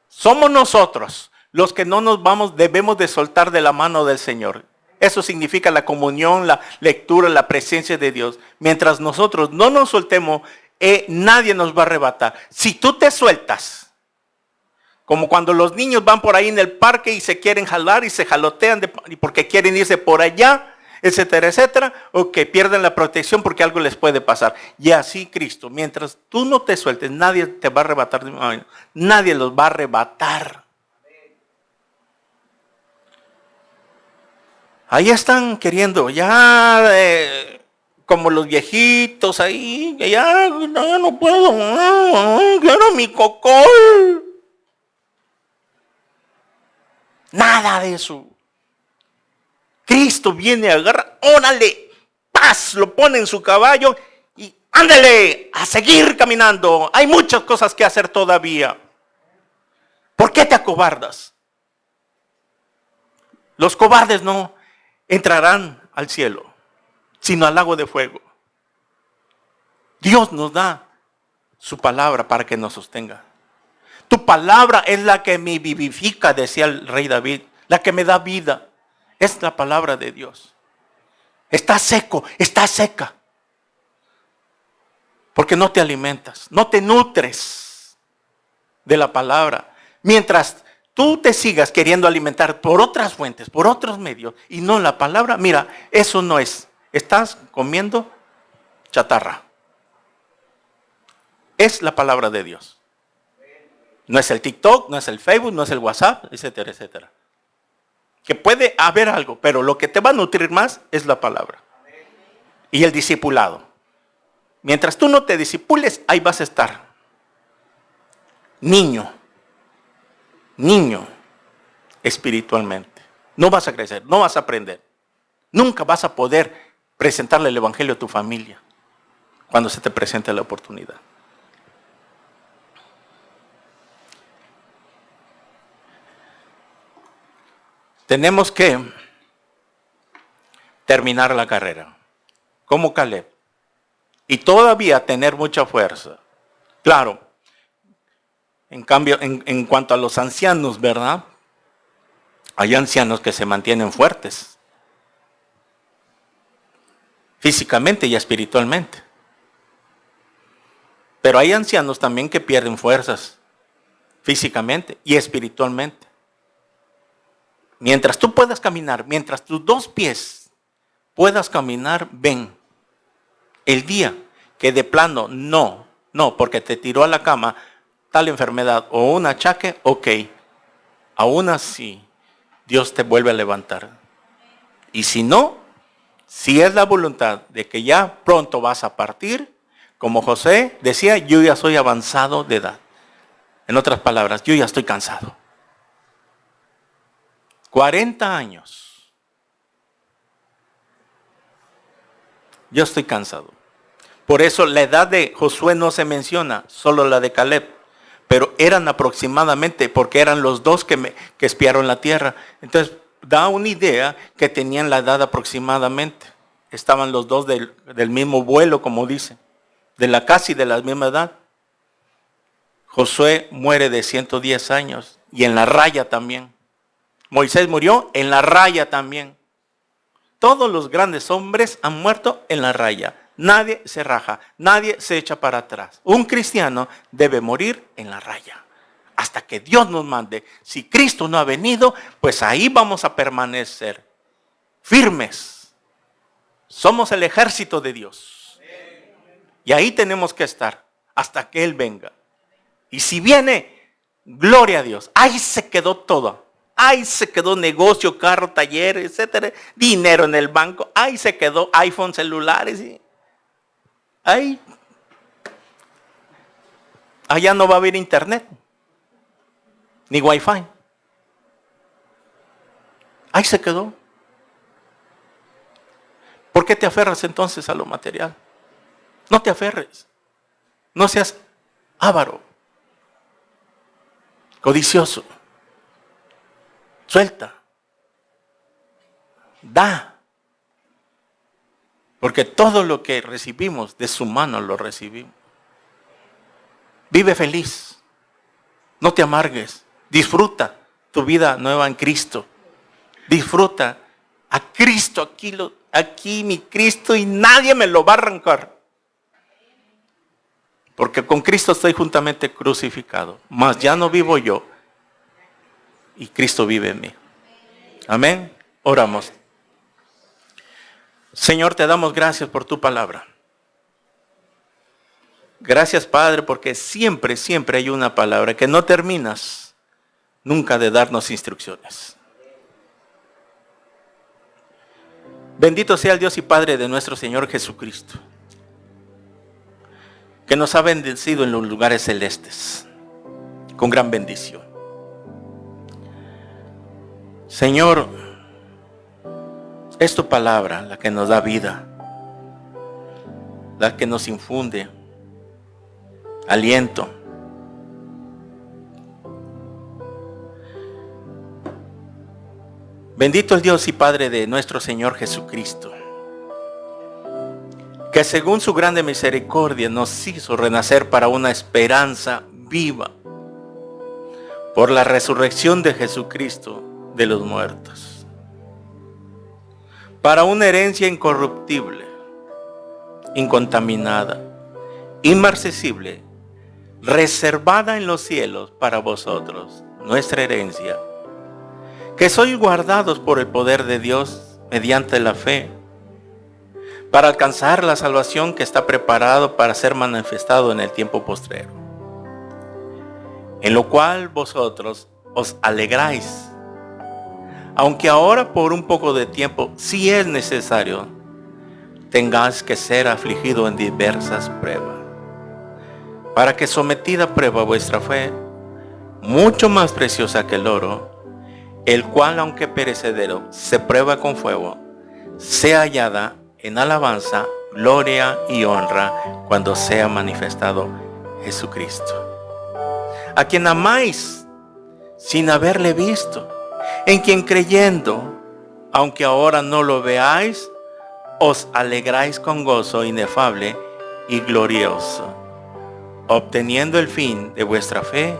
somos nosotros los que no nos vamos, debemos de soltar de la mano del Señor. Eso significa la comunión, la lectura, la presencia de Dios. Mientras nosotros no nos soltemos, nadie nos va a arrebatar. Si tú te sueltas, como cuando los niños van por ahí en el parque y se quieren jalar y se jalotean porque quieren irse por allá, etcétera, etcétera, o que pierden la protección porque algo les puede pasar. Y así Cristo, mientras tú no te sueltes, nadie te va a arrebatar. Nadie los va a arrebatar. Ahí están queriendo, ya como los viejitos ahí, ya no puedo, quiero mi cocol. Nada de eso. Cristo viene a agarrar, órale, paz, lo pone en su caballo y ándale a seguir caminando. Hay muchas cosas que hacer todavía. ¿Por qué te acobardas? Los cobardes no entrarán al cielo, sino al lago de fuego. Dios nos da su palabra para que nos sostenga. Tu palabra es la que me vivifica, decía el rey David, la que me da vida. Es la palabra de Dios. Está seco, está seca. Porque no te alimentas, no te nutres de la palabra. Mientras tú te sigas queriendo alimentar por otras fuentes, por otros medios, y no la palabra, mira, eso no es. Estás comiendo chatarra. Es la palabra de Dios. No es el TikTok, no es el Facebook, no es el WhatsApp, etcétera, etcétera. Que puede haber algo, pero lo que te va a nutrir más es la palabra. Y el discipulado. Mientras tú no te discipules, ahí vas a estar. Niño espiritualmente. No vas a crecer, no vas a aprender. Nunca vas a poder presentarle el evangelio a tu familia cuando se te presente la oportunidad. Tenemos que terminar la carrera, como Caleb, y todavía tener mucha fuerza. Claro, en cambio, en cuanto a los ancianos, ¿verdad? Hay ancianos que se mantienen fuertes, físicamente y espiritualmente. Pero hay ancianos también que pierden fuerzas, físicamente y espiritualmente. Mientras tú puedas caminar, mientras tus dos pies puedas caminar, ven. El día que de plano no, porque te tiró a la cama tal enfermedad o un achaque, ok. Aún así, Dios te vuelve a levantar. Y si no, si es la voluntad de que ya pronto vas a partir, como José decía, yo ya soy avanzado de edad. En otras palabras, yo ya estoy cansado. 40 años. Yo estoy cansado. Por eso la edad de Josué no se menciona, solo la de Caleb. Pero eran aproximadamente, porque eran los dos que espiaron la tierra. Entonces, da una idea que tenían la edad aproximadamente. Estaban los dos del mismo vuelo, como dice. Casi de la misma edad. Josué muere de 110 años. Y en la raya también. Moisés murió en la raya también. Todos los grandes hombres han muerto en la raya. Nadie se raja, nadie se echa para atrás. Un cristiano debe morir en la raya. Hasta que Dios nos mande. Si Cristo no ha venido, pues ahí vamos a permanecer firmes. Somos el ejército de Dios. Y ahí tenemos que estar hasta que Él venga. Y si viene, gloria a Dios. Ahí se quedó todo. Ahí se quedó negocio, carro, taller, etcétera. Dinero en el banco. Ahí se quedó iPhone, celulares. Ahí. Allá no va a haber internet. Ni wifi. Ahí se quedó. ¿Por qué te aferras entonces a lo material? No te aferres. No seas avaro. Codicioso. Suelta. Da. Porque todo lo que recibimos de su mano lo recibimos. Vive feliz. No te amargues. Disfruta tu vida nueva en Cristo. Disfruta a Cristo. Aquí mi Cristo y nadie me lo va a arrancar. Porque con Cristo estoy juntamente crucificado. Mas ya no vivo yo. Y Cristo vive en mí. Amén. Oramos. Señor, te damos gracias por tu palabra. Gracias, Padre, porque siempre hay una palabra que no terminas nunca de darnos instrucciones. Bendito sea el Dios y Padre de nuestro Señor Jesucristo, que nos ha bendecido en los lugares celestes, con gran bendición. Señor, es tu palabra la que nos da vida, la que nos infunde aliento. Bendito el Dios y Padre de nuestro Señor Jesucristo, que según su grande misericordia nos hizo renacer para una esperanza viva por la resurrección de Jesucristo de los muertos, para una herencia incorruptible, incontaminada, inmarcesible, reservada en los cielos para vosotros, nuestra herencia, que sois guardados por el poder de Dios mediante la fe, para alcanzar la salvación que está preparado para ser manifestado en el tiempo postrero, en lo cual vosotros os alegráis, aunque ahora por un poco de tiempo, si es necesario, tengáis que ser afligido en diversas pruebas, para que sometida a prueba vuestra fe, mucho más preciosa que el oro, el cual aunque perecedero se prueba con fuego, sea hallada en alabanza, gloria y honra cuando sea manifestado Jesucristo, a quien amáis sin haberle visto, en quien creyendo, aunque ahora no lo veáis, os alegráis con gozo inefable y glorioso, obteniendo el fin de vuestra fe,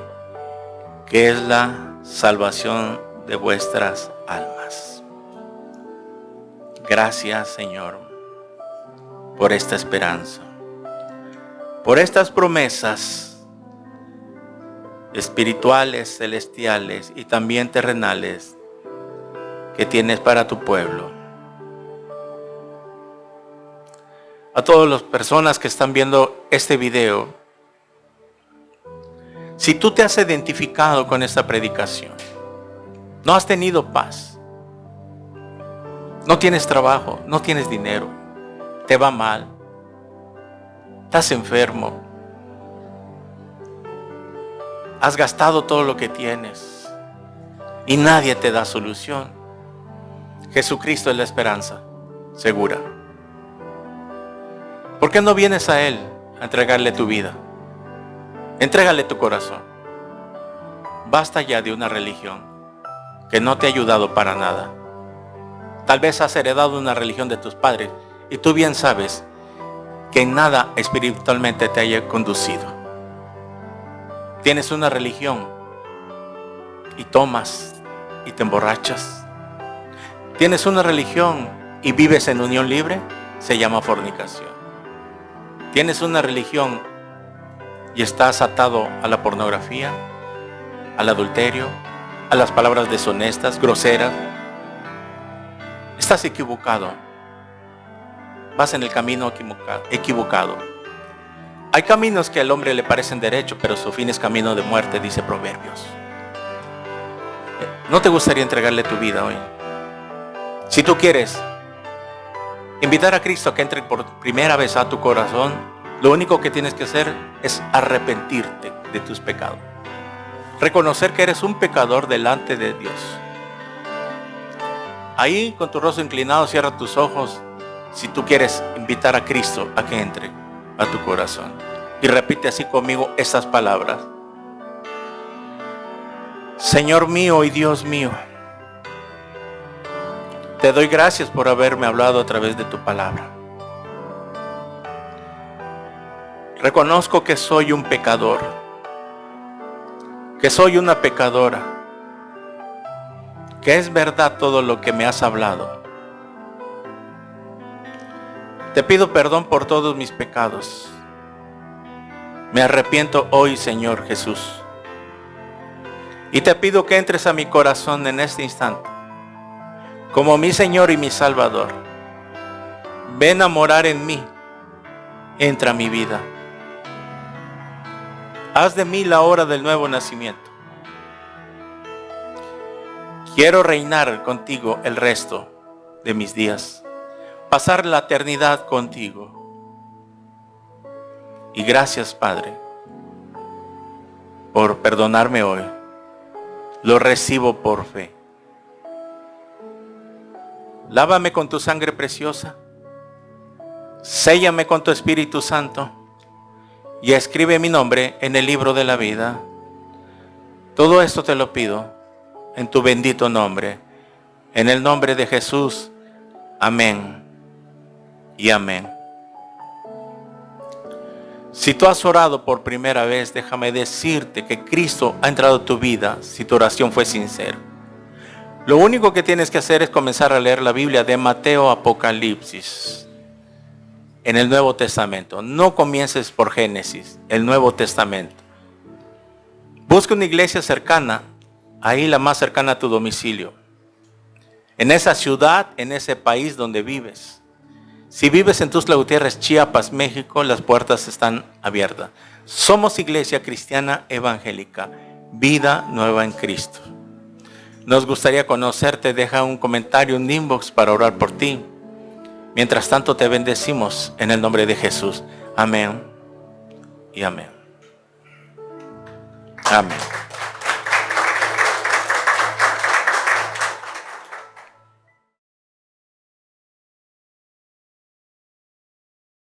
que es la salvación de vuestras almas. Gracias, Señor, por esta esperanza, por estas promesas espirituales, celestiales y también terrenales que tienes para tu pueblo. A todas las personas que están viendo este video, si tú te has identificado con esta predicación, no has tenido paz, no tienes trabajo, no tienes dinero, te va mal, estás enfermo, has gastado todo lo que tienes y nadie te da solución, Jesucristo es la esperanza segura. ¿Por qué no vienes a Él a entregarle tu vida? Entrégale tu corazón. Basta ya de una religión que no te ha ayudado para nada. Tal vez has heredado una religión de tus padres y tú bien sabes que en nada espiritualmente te haya conducido. Tienes una religión y tomas y te emborrachas. Tienes una religión y vives en unión libre, se llama fornicación. Tienes una religión y estás atado a la pornografía, al adulterio, a las palabras deshonestas, groseras. Estás equivocado. Vas en el camino equivocado. Hay caminos que al hombre le parecen derecho, pero su fin es camino de muerte, dice Proverbios. ¿No te gustaría entregarle tu vida hoy? Si tú quieres invitar a Cristo a que entre por primera vez a tu corazón, lo único que tienes que hacer es arrepentirte de tus pecados. Reconocer que eres un pecador delante de Dios. Ahí, con tu rostro inclinado, cierra tus ojos si tú quieres invitar a Cristo a que entre a tu corazón. Y repite así conmigo estas palabras. Señor mío y Dios mío, Te doy gracias por haberme hablado a través de tu palabra. Reconozco que soy un pecador, que soy una pecadora, que es verdad todo lo que me has hablado. Te pido perdón por todos mis pecados. Me arrepiento hoy, Señor Jesús. Y te pido que entres a mi corazón en este instante, como mi Señor y mi Salvador. Ven a morar en mí. Entra a mi vida. Haz de mí la hora del nuevo nacimiento. Quiero reinar contigo el resto de mis días. Pasar la eternidad contigo. Y gracias, Padre, por perdonarme hoy. Lo recibo por fe. Lávame con tu sangre preciosa. Séllame con tu Espíritu Santo. Y escribe mi nombre en el libro de la vida. Todo esto te lo pido en tu bendito nombre. En el nombre de Jesús. Amén y amén. Si tú has orado por primera vez, déjame decirte que Cristo ha entrado a tu vida si tu oración fue sincera. Lo único que tienes que hacer es comenzar a leer la Biblia de Mateo a Apocalipsis en el Nuevo Testamento. No comiences por Génesis, el Nuevo Testamento. Busca una iglesia cercana, ahí la más cercana a tu domicilio. En esa ciudad, en ese país donde vives. Si vives en Tuxtla Gutiérrez, Chiapas, México, las puertas están abiertas. Somos Iglesia Cristiana Evangélica, vida nueva en Cristo. Nos gustaría conocerte, deja un comentario, un inbox para orar por ti. Mientras tanto te bendecimos en el nombre de Jesús. Amén y amén. Amén.